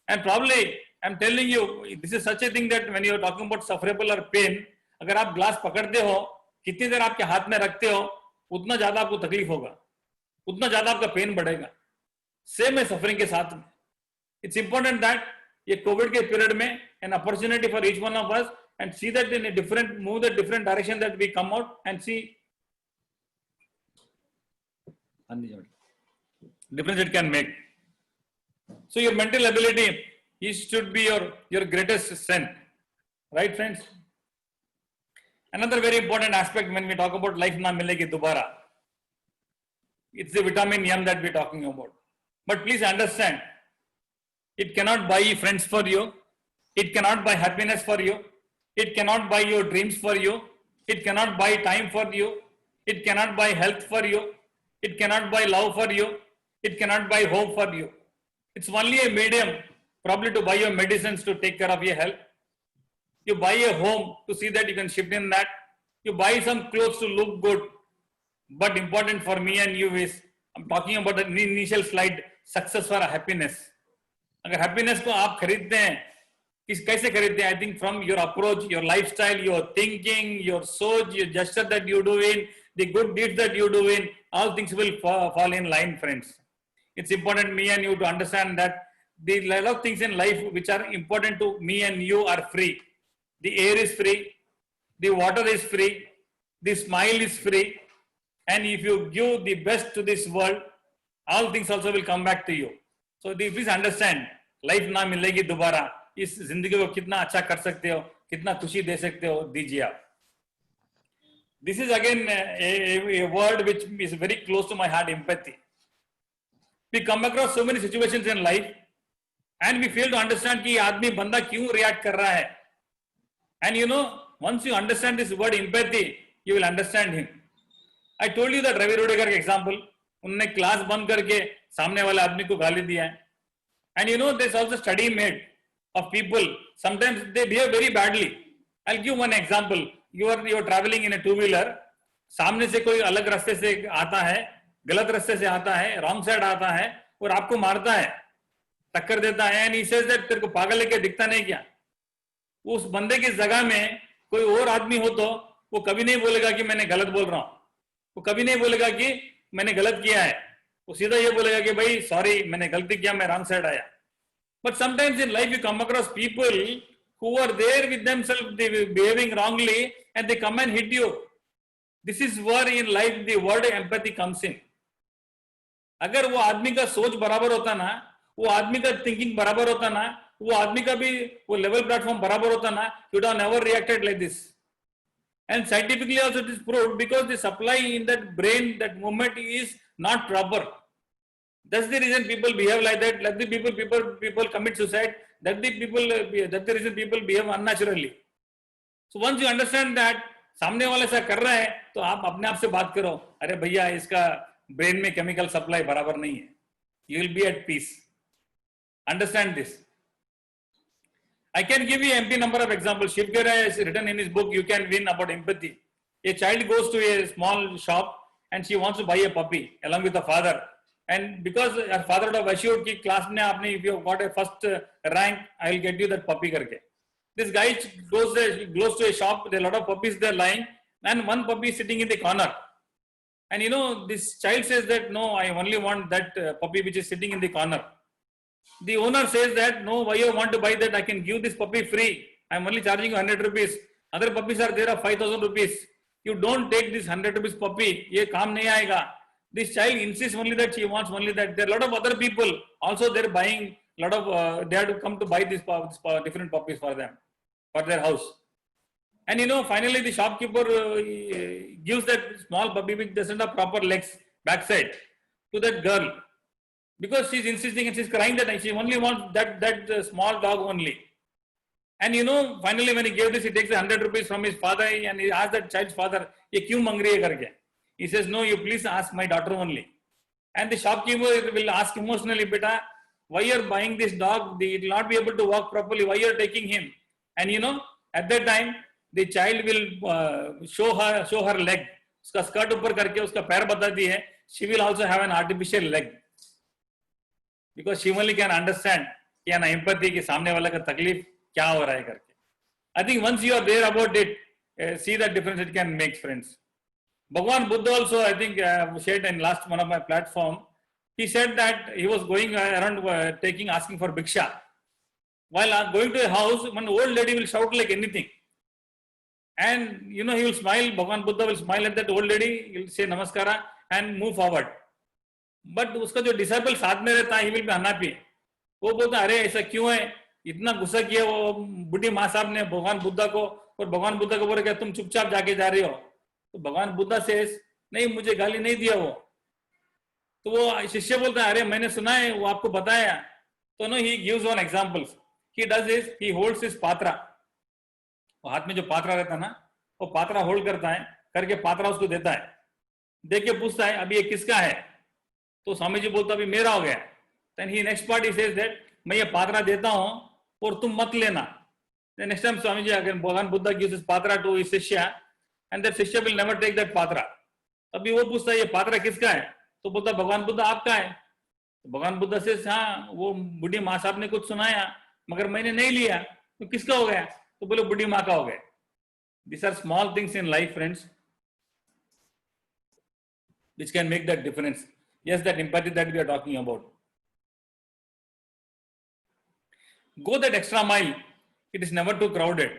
And probably I'm telling you, this is such a thing that when you are talking about sufferable or pain, अगर आप glass पकड़ते हो, कितनी देर आपके हाथ में रखते हो, उतना ज्यादा आपको तकलीफ होगा, उतना ज्यादा आपका पेन बढ़ेगा. सेम है सफरिंग के साथ में. It's important that ये कोविड के पीरियड में an opportunity for each one of us and see that in a different, move the different direction that we come out and see difference it can make. So your mental ability should be your greatest strength, right, friends? Another very important aspect when we talk about life na milegi dobara, it's the vitamin M that we're talking about. But please understand, it cannot buy friends for you. It cannot buy happiness for you. It cannot buy your dreams for you. It cannot buy time for you. It cannot buy health for you. It cannot buy love for you. It cannot buy hope for you. It's only a medium, probably to buy your medicines to take care of your health. You buy a home to see that you can shift in that. You buy some clothes to look good. But important for me and you is, I'm talking about the initial slide, success for happiness. अगर happiness को आप खरीदते हैं, कैसे खरीदते हैं? I think from your approach, your lifestyle, your thinking, your soch, your gesture that you do in, the good deeds that you do in, all things will fall in line, friends. It's important me and you to understand that the lot of things in life which are important to me and you are free. The air is free, the water is free, the smile is free, and if you give the best to this world, all things also will come back to you. So please understand, life ना मिलेगी दोबारा. इस जिंदगी को कितना अच्छा कर सकते हो, कितना खुशी दे सकते हो, दीजिए आप. This is again a word which is very close to my heart, empathy. We come across so many situations in life and we fail to understand कि आदमी बंदा क्यों react कर रहा है. And you know, once you understand this word empathy, you will understand him. I told you that Ravi Rudiger का example, उन्होंने class बंद करके सामने वाले आदमी को गाली दिया है. And you know, there's also study made of people. Sometimes they behave very badly. I'll give one example. You are traveling in a two-wheeler. सामने से कोई अलग रास्ते से आता है, गलत रास्ते से आता है, wrong side आता है और आपको मारता है, टक्कर देता है. And he says that तेरे को पागल लेके दिखता नहीं क्या? उस बंदे की जगह में कोई और आदमी हो तो वो कभी नहीं बोलेगा कि मैंने गलत बोल रहा हूँ. वो कभी नहीं बोलेगा कि मैंने गलत किया है. वो सीधा ये बोलेगा कि भाई सॉरी, मैंने गलती किया, मैं रॉन्ग साइड आया. But sometimes in life you come across people who are there with themselves, they were behaving wrongly and they come and hit you. This is where in life the word empathy comes in. अगर वो आदमी का सोच बराबर होता ना, वो आदमी का थिंकिंग बराबर होता ना, वो आदमी का भी वो लेवल प्लेटफॉर्म बराबर होता ना, you would have never reacted like this. And scientifically also it is proved because the supply in that brain, that movement is not proper. That's the reason people behave like that. That's the people commit suicide. That's the reason people behave unnaturally. So once you understand that सामने वाला ऐसा कर रहा है तो आप अपने आप से बात करो, अरे भैया इसका ब्रेन में केमिकल सप्लाई बराबर नहीं है. You will be at peace. Understand this. I can give you empty number of examples. Shiv Gera has written in his book, You Can Win, about empathy. A child goes to a small shop and she wants to buy a puppy along with the father. And because her father would have assured कि class में आपने, if you got a first rank, I will get you that puppy करके. This guy goes to a shop, there are a lot of puppies there lying, and one puppy is sitting in the corner. And you know, this child says that, no, I only want that puppy which is sitting in the corner. The owner says that, no, why you want to buy that? I can give this puppy free. I am only charging you 100 rupees. Other puppies are there of 5,000 rupees. You don't take this 100 rupees puppy. Ye kaam nahi aayega. This child insists only that she wants only that. There are a lot of other people also they're buying a lot of, they have to come to buy this different puppies for them, for their house. And you know, finally the shopkeeper gives that small puppy which doesn't have proper legs, backside, to that girl. Because she's insisting and she's crying that she only wants that small dog only. And you know, finally when he gave this, he takes 100 rupees from his father and he asks that child's father, "Ye kyun mang rahi hai karke?" He says, "No, you please ask my daughter only." And the shopkeeper will ask emotionally, "Beta, why you're buying this dog? It will not be able to walk properly. Why you're taking him?" And you know, at that time, the child will show her leg. Uska skirt upar karke uska पैर बताती है. She will also have an artificial leg. Because she only can understand कि ना empathy कि सामने वाला का तकलीफ क्या हो रहा है करके. I think once you are there about it, see the difference it can make, friends. Bhagwan Buddha also, I think, shared in last one of my platform. He said that he was going around asking for bhiksha. While going to a house, one old lady will shout like anything. And you know, he will smile, Bhagwan Buddha will smile at that old lady, he will say namaskara and move forward. But उसका जो disciple साथ में रहता है, he will be unhappy. वो बोलता अरे ऐसा क्यों है, इतना गुस्सा किया वो बुढ़ी माँ साहब ने भगवान बुद्धा को, और भगवान बुद्धा को बोले क्या तुम चुपचाप जाके जा रहे हो. तो भगवान बुद्धा से नहीं, मुझे गाली नहीं दिया वो. तो वो शिष्य बोलता है अरे मैंने सुना है, वो आपको बताया. तो no, he gives one examples. He does is, he holds his Patra. वो हाथ में जो पात्रा रहता है ना, वो पात्रा होल्ड करता है, करके पात्रा उसको देता है. देख के पूछता है अभी ये किसका है. तो स्वामी जी बोलता अभी मेरा हो गया. Then he next part he says that मैं ये पात्रा देता हूँ और तुम मत लेना. Then next time Swami ji अगर भगवान Buddha gives his Patra to his शिष्य, and that शिष्य will never take that Patra. अभी वो पूछता है ये पात्रा किसका है. तो बोलता भगवान बुद्धा आपका है. तो भगवान बुद्धा से हाँ, वो बुढ़ी माँ साहब ने कुछ सुनाया मगर मैंने नहीं लिया. तो किसका हो गया. तो बोले बुढ़ी माँ का हो गया. These are small things in life, friends, which can make that difference. Yes, that empathy that we are talking about. Go that extra mile. It is never too crowded.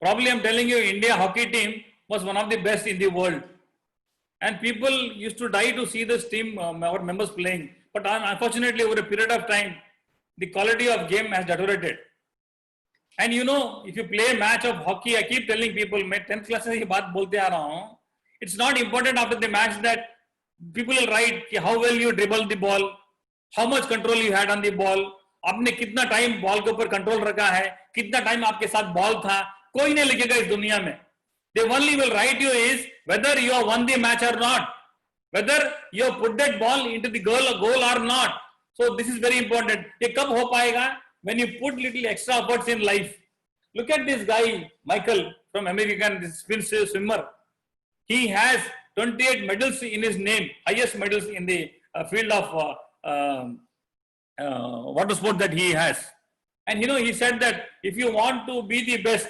Probably I'm telling you, India hockey team was one of the best in the world. And people used to die to see this team, our members playing. But unfortunately, over a period of time, the quality of game has deteriorated. And you know, if you play a match of hockey, I keep telling people, मैं 10th class से ये बात बोलते आ रहा हूँ. It's not important after the match that people will write how well you dribble the ball, how much control you had on the ball, आपने कितना time ball के ऊपर कंट्रोल रखा है, कितना टाइम आपके साथ बॉल था. कोई नहीं लिखेगा इस दुनिया में. They only will write you is whether you have won the match or not, whether you have put that ball into the goal or not. So this is very important. ये कब हो पाएगा? When you put little extra efforts in life. Look at this guy, Michael from American, this swimmer. He has 28 medals in his name, highest medals in the field of water sport that he has. And you know, he said that if you want to be the best,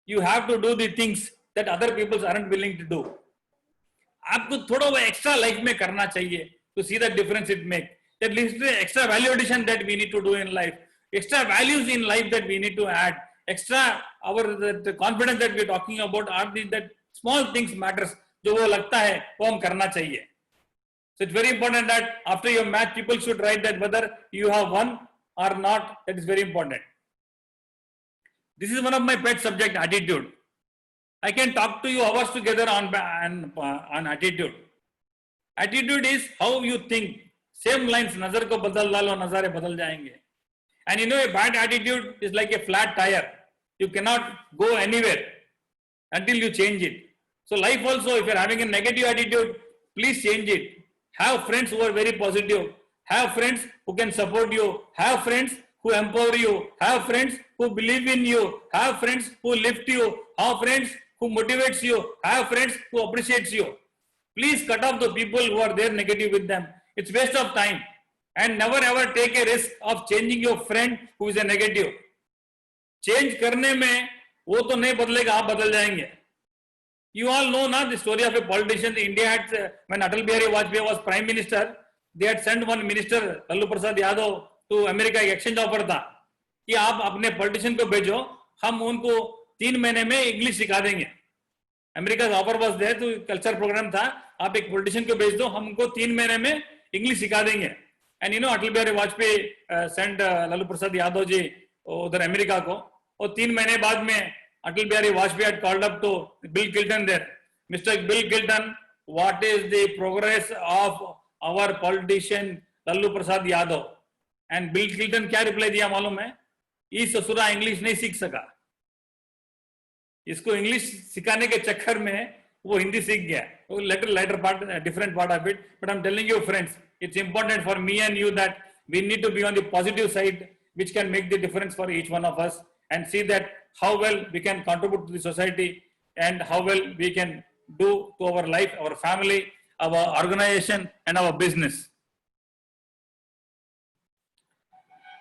you have to do the things that other people aren't willing to do. आपको थोड़ा वो extra life में करना चाहिए to see the difference it make. That least the extra value addition that we need to do in life, extra values in life that we need to add, extra the confidence that we are talking about are that small things matters. जो वो लगता है वो हम करना चाहिए. So it's very important that after your match, people should write that whether you have won or not. That is very important. This is one of my pet subject, attitude. I can talk to you hours together on attitude. Attitude is how you think. Same lines, नजर को बदल डालो, नजारे बदल जाएंगे. And you know, a bad attitude is like a flat tire. You cannot go anywhere until you change it. So life also, if you're having a negative attitude, please change it. Have friends who are very positive. Have friends who can support you. Have friends who empower you. Have friends who believe in you. Have friends who lift you. Have friends who motivates you. Have friends who appreciates you. Please cut off the people who are there negative with them. It's waste of time. And never ever take a risk of changing your friend who is a negative. Change करने में वो तो नहीं बदलेगा, आप बदल जाएंगे. You all know now the story of a politician. India had, when Atal Bihari Vajpayee was Prime Minister, they had sent one minister, Lalu Prasad Yadav, to America. exchange offer था कि आप अपने politician को भेजो, हम उनको 3 महीने में इंग्लिश सिखा देंगे. America's offer was there, तो कल्चर प्रोग्राम था, आप एक politician को भेज दो, हम उनको 3 महीने में इंग्लिश सिखा देंगे. And you know, Atal Bihari Vajpayee sent Lalu Prasad Yadav ji उधर अमेरिका को, और 3 महीने बाद में Atal Bihari Vajpayee had called up to Bill Clinton there. Mr. Bill Clinton, what is the progress of our politician Lalu Prasad Yadav? And Bill Clinton क्या reply दिया मालूम है? इस ससुरा इंग्लिश नहीं सीख सका. इसको इंग्लिश सिखाने के चक्कर में वो हिंदी सीख गया. Later part, different part of it. But I'm telling you, friends, it's important for me and you that we need to be on the positive side, which can make the difference for each one of us, and see that how well we can contribute to the society and how well we can do to our life, our family, our organization, and our business.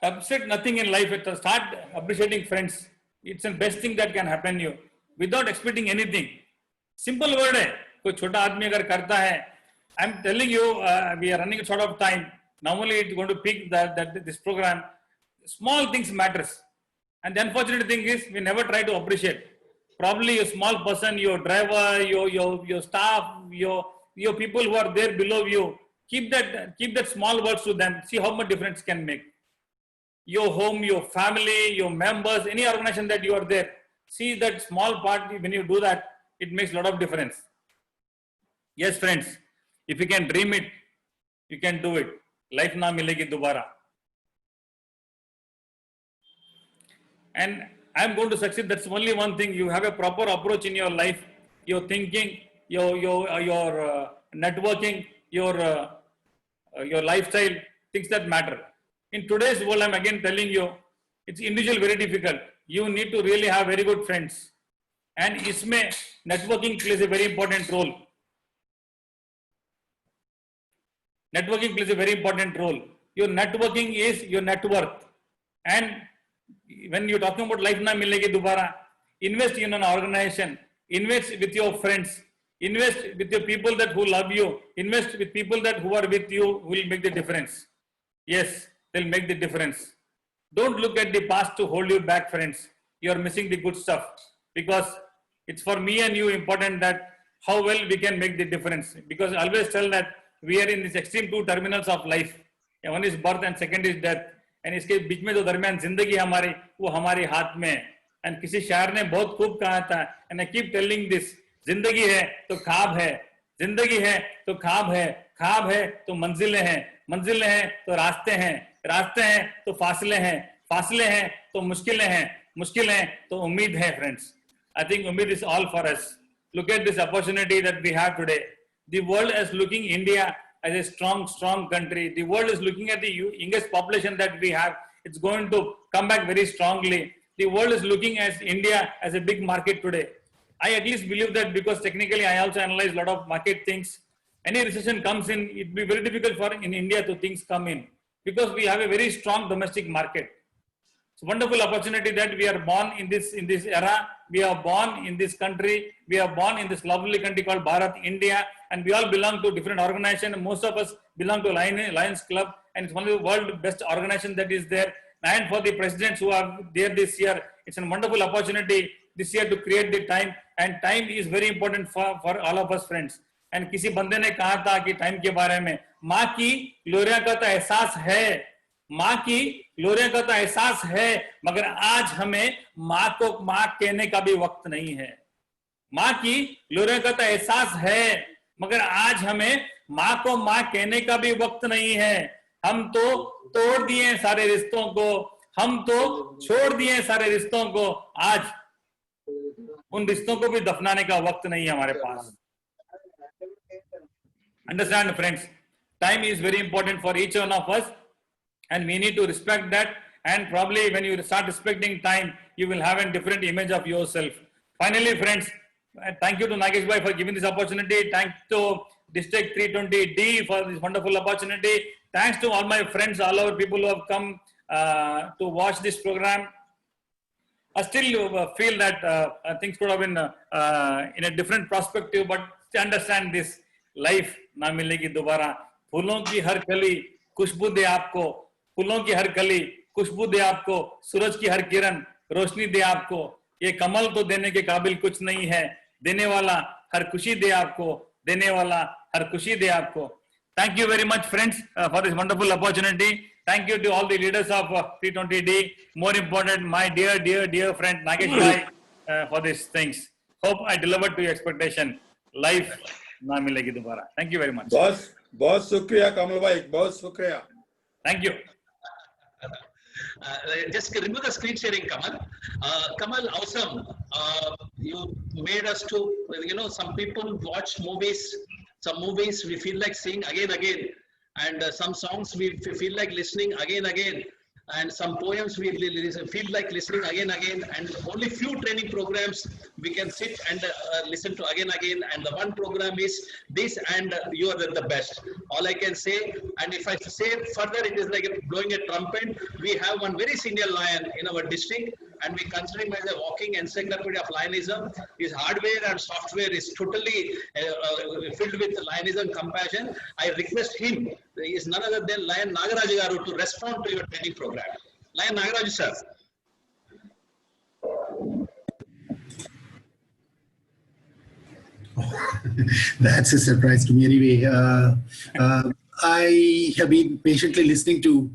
Appreciate nothing in life. Start appreciating friends. It's the best thing that can happen you without expecting anything. Simple word है. कोई छोटा आदमी अगर करता है, I'm telling you, we are running short of time. Normally, it's going to pick that this program. Small things matters, and the unfortunate thing is we never try to appreciate. Probably a small person, your driver, your staff, your people who are there below you. Keep that small words to them. See how much difference can make. Your home, your family, your members, any organization that you are there. See that small part. When you do that, it makes a lot of difference. Yes, friends. If you can dream it, you can do it. Life na milegi dobara. And I'm going to succeed. That's only one thing. You have a proper approach in your life, your thinking, your networking, your lifestyle, things that matter. In today's world, I'm again telling you, it's individual very difficult. You need to really have very good friends. And isme networking plays a very important role. Networking plays a very important role. Your networking is your net worth. And when you're talking about life na milegi dobara, invest in an organization, invest with your friends, invest with your people that who love you, invest with people that who are with you who will make the difference. Yes, they'll make the difference. Don't look at the past to hold you back, friends. You're missing the good stuff, because it's for me and you important that how well we can make the difference. Because I always tell that we are in this extreme 2 terminals of life. One is birth and second is death. And इसके बीच में जो दरमियान जिंदगी हमारी, वो हमारे हाथ में है. And किसी शायर ने बहुत खूब कहा था, and I keep telling this, जिंदगी है तो ख्वाब है, जिंदगी है तो ख्वाब है, ख्वाब है तो मंजिलें हैं, मंजिलें हैं तो रास्ते हैं, रास्ते हैं तो फासले हैं, फासले हैं तो मुश्किलें हैं, मुश्किलें तो उम्मीद है. Friends, I think उम्मीद is all for us. Look at this opportunity that we have today. The world is looking India as a strong country. The world is looking at the youngest population that we have. It's going to come back very strongly. The world is looking at India as a big market today. I at least believe that, because technically I also analyze a lot of market things. Any recession comes in, it will be very difficult for in India to things come in, because we have a very strong domestic market. It's a wonderful opportunity that we are born in this era. We are born in this country. We are born in this lovely country called Bharat, India, and we all belong to different organizations. Most of us belong to Lions Club, and it's one of the world's best organization that is there. And for the presidents who are there this year, it's a wonderful opportunity this year to create the time, and time is very important for all of us, friends. And किसी बंदे ने कहा था कि time के बारे में, माँ की लोरियां का तो एहसास है, माँ की लोरियां का तो एहसास है, मगर आज हमें माँ को माँ कहने का भी वक्त नहीं है. माँ की लोरियां का तो एहसास है, मगर आज हमें माँ को माँ कहने का भी वक्त नहीं है। हम तो तोड़ दिए सारे रिश्तों को, हम तो छोड़ दिए सारे रिश्तों को, आज उन रिश्तों को भी दफनाने का वक्त नहीं है हमारे पास। Understand, friends, time is very important for each one of us and we need to respect that, and probably when you start respecting time, you will have a different image of yourself. Finally, friends, thank you to Nagesh Bhai for giving this opportunity. Thanks to District 320D for this wonderful opportunity. Thanks to all my friends, all our people who have come to watch this program. I still feel that things could have been in a different perspective, but to understand this, life ना मिलेगी दोबारा। फूलों की हर कली खुशबू दे आपको, फूलों की हर कली खुशबू दे आपको, सूरज की हर किरण रोशनी दे आपको। ये कमल तो देने के काबिल कुछ नहीं है, देने वाला हर खुशी दे आपको, देने वाला हर खुशी दे आपको। Thank you very much, friends, for this wonderful opportunity. Thank you to all the leaders of 320D. More important, my dear friend Nagesh Bhai, for these things. Hope I delivered to your expectation. Life ना मिलेगी दोबारा। Thank you very much. बहुत शुक्रिया कमल भाई, बहुत शुक्रिया। Thank you. Just remove the screen sharing, Kamal. Kamal, awesome. You made us to, some people watch movies. Some movies we feel like seeing again, and some songs we feel like listening again, and some poems we feel like listening again, and only few training programs we can sit and listen to again, and the one program is this, and you are the best. All I can say, and if I say further, it is like blowing a trumpet. We have one very senior lion in our district, and we consider him as a walking encyclopedia of Lionism. His hardware and software is totally filled with Lionism compassion. I request him, he is none other than Lion Nagaraju Garu, to respond to your training program. Lion Nagaraju, sir. That's a surprise to me anyway. I have been patiently listening to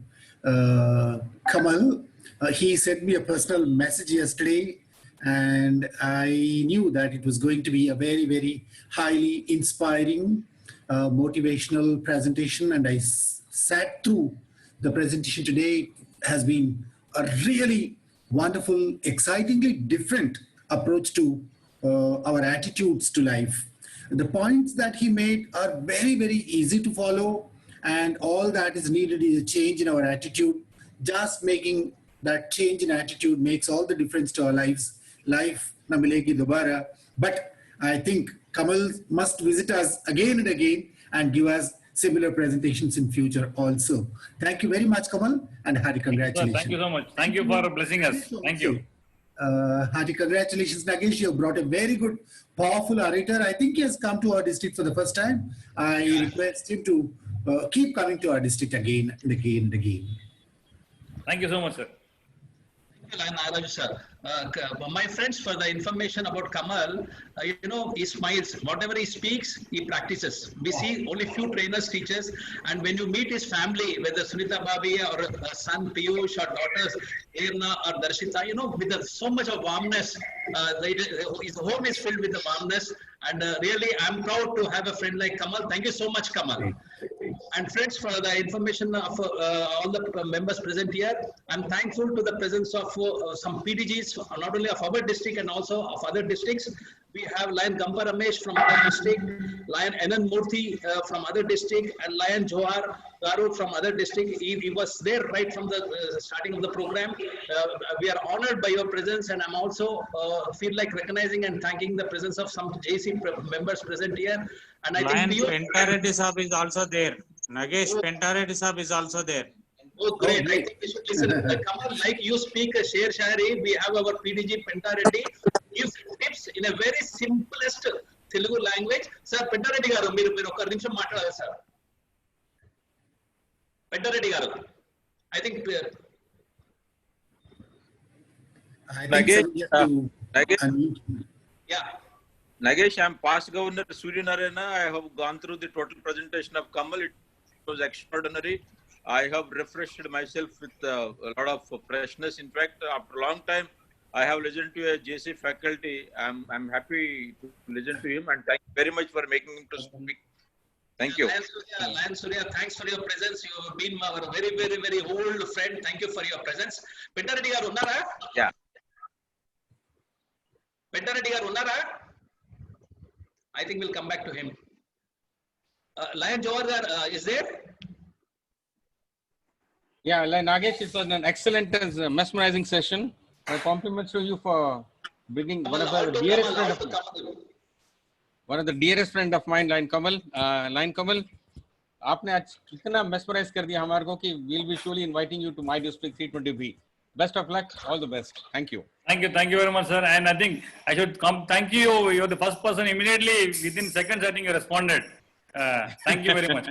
Kamal. He sent me a personal message yesterday, and I knew that it was going to be a very, very highly inspiring, motivational presentation. And I sat through the presentation today. It has been a really wonderful, excitingly different approach to our attitudes to life. The points that he made are very, very easy to follow, and all that is needed is a change in our attitude. Just making that change in attitude makes all the difference to our lives. Life na milegi dobara. But I think Kamal must visit us again and again and give us similar presentations in future also. Thank you very much, Kamal, and hearty congratulations. Thank you so much. Thank you for blessing us. Thank you. Hearty congratulations, Nagesh. You have brought a very good, powerful orator. I think he has come to our district for the first time. I request him to keep coming to our district again and again and again. Thank you so much, sir. Nagaraju, sir. My friends, for the information about Kamal, he smiles. Whatever he speaks, he practices. We see only few trainers, teachers, and when you meet his family, whether Sunita Babi or son Piyush or daughters Erna or Darshita, with so much of warmness, his home is filled with the warmness. And really, I'm proud to have a friend like Kamal. Thank you so much, Kamal. And friends, for the information of all the members present here, I'm thankful to the presence of some PDGs, not only of our district and also of other districts. We have Lion Gampa Ramesh from our district, Lion Anand Murthy from other district, and Lion Johar Garu from other district. He was there right from the starting of the program. We are honored by your presence, and I'm also feel like recognizing and thanking the presence of some JC members present here. And I Lion think Pentareddy Sahab is also there. Nagesh Pentareddy Sahab is also there. Oh, great. I think we should listen. Kamal, like you speak a Sher Shari, we have our PDG Pentareddy. Give tips in a very simplest Telugu language. Sir, Pentareddy garu, మీరు ఒక నిమిషం మాట్లాడాలి sir. Pentareddy garu. I think Nagesh, yeah. Nagesh, I'm past Governor Surya Narayana. I have gone through the total presentation of Kamal. It was extraordinary. I have refreshed myself with a lot of freshness. In fact, after a long time, I have listened to a JC faculty. I'm happy to listen to him, and thank you very much for making him to speak. Thank you. Lion Surya, thanks for your presence. You have been our very, very, very old friend. Thank you for your presence. Pendareddy garu unnara? Yeah. Pendareddy garu unnara? I think we'll come back to him. Lion Jawar is there? Yeah, Nagesh, it was an excellent, mesmerizing session. My compliments to you for bringing one of the dearest friend of mine, Lion Kamal. Lion Kamal, आपने आज इतना mesmerize कर दिया हमारे को कि we'll be surely inviting you to my district 320B. Best of luck, all the best. Thank you. Thank you very much, sir. And I think I should come. Thank you. You're the first person immediately within seconds. I think you responded. Thank you very much.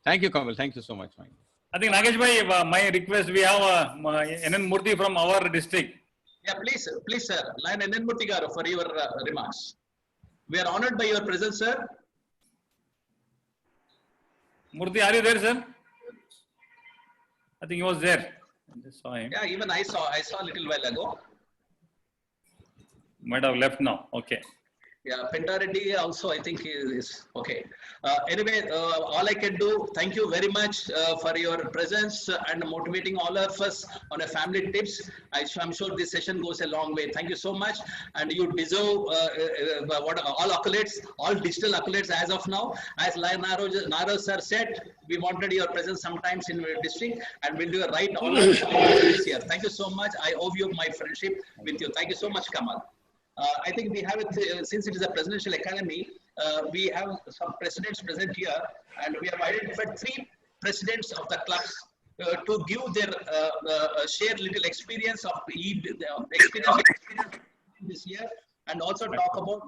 Thank you, Kamal. Thank you so much, man. I think Nagesh bhai, my request, we have NN Murthy from our district. Yeah, please, sir. Lion NN Murthy garu for your remarks. We are honored by your presence, sir. Murthy, are you there, sir? I think he was there. I just saw him. Yeah, even I saw a little while ago. Might have left now. Okay. Yeah, Pendareddy also, I think, is okay. Anyway, all I can do, thank you very much for your presence and motivating all of us on a family tips. I'm sure this session goes a long way. Thank you so much. And you deserve all accolades, all digital accolades as of now. As Lion Naro sir said, we wanted your presence sometimes in your district, and we'll do a right all this year. Thank you so much. I owe you my friendship with you. Thank you so much, Kamal. I think we have it, since it is a presidential academy, we have some presidents present here, and we have identified 3 presidents of the clubs to give their share little experience of experience this year, and also talk about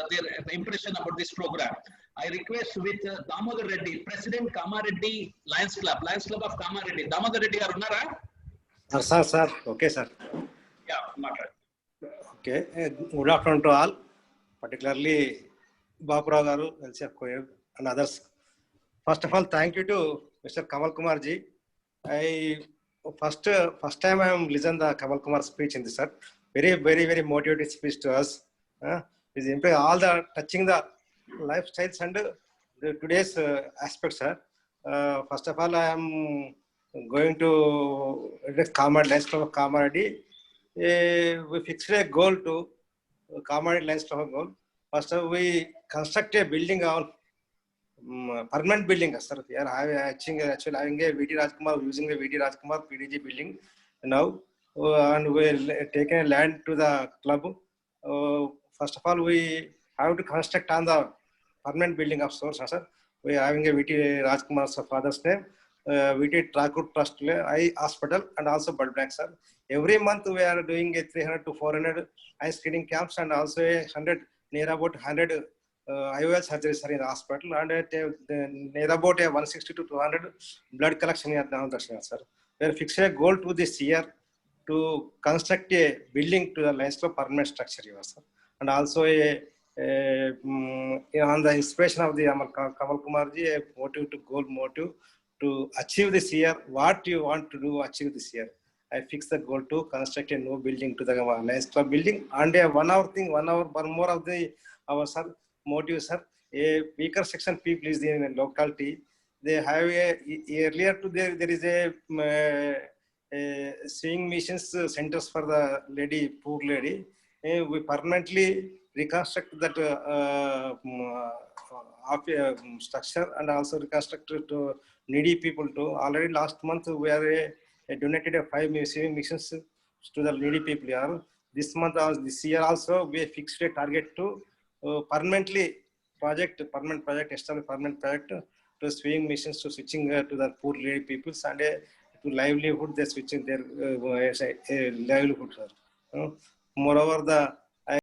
their impression about this program. I request with Damodar Reddy, President Kamareddy Lions Club of Kamareddy. Damodar Reddy garu unnara? Sir. Okay, sir. Yeah, matter. Okay. Good afternoon to all, particularly Baburao garu, LCF Koyeb, and others. First of all, thank you to Mr. Kamal Kumar ji. First time I am listening the Kamal Kumar speech in this, sir. Very, very, very motivated speech to us. Is all the touching the lifestyles and the today's aspects, sir. First of all, I am going to Lions Club of Kamareddy. We fixed a goal to Kamareddy Lions Club goal. First, we construct a building on permanent building, sir. We are actually having a VD Rajkumar, using the VD Rajkumar PDG building now, and we taken a land to the club. First of all, we have to construct on the permanent building of source, sir. We are having a VD Rajkumar's father's name. VT Trakur Trust Eye Hospital and also blood bank, sir. Every month we are doing a 300 to 400 eye screening camps and also a 100, near about 100 IOL surgeries in the hospital, and near about a 160 to 200 blood collection in the sir. We are fixing a goal to this year to construct a building to the Lions Club permanent structure, sir. And also on the inspiration of the Kamal Kumar ji, a motive to achieve this year, what you want to do achieve this year. I fixed the goal to construct a new building to the Lions Club building, and a 1 hour thing, 1 hour or more of the our sir motive, sir. A weaker section people is in the locality. They have earlier to there is a seeing missions centers for the poor lady. We permanently reconstruct that structure and also reconstruct to needy people too. Already last month we are donated 5 missions to the needy people here. This month, this year also we fixed a target to permanent project, establish permanent project to swing missions to switching to the poor lady peoples and to livelihood. They switching their livelihood. Moreover, the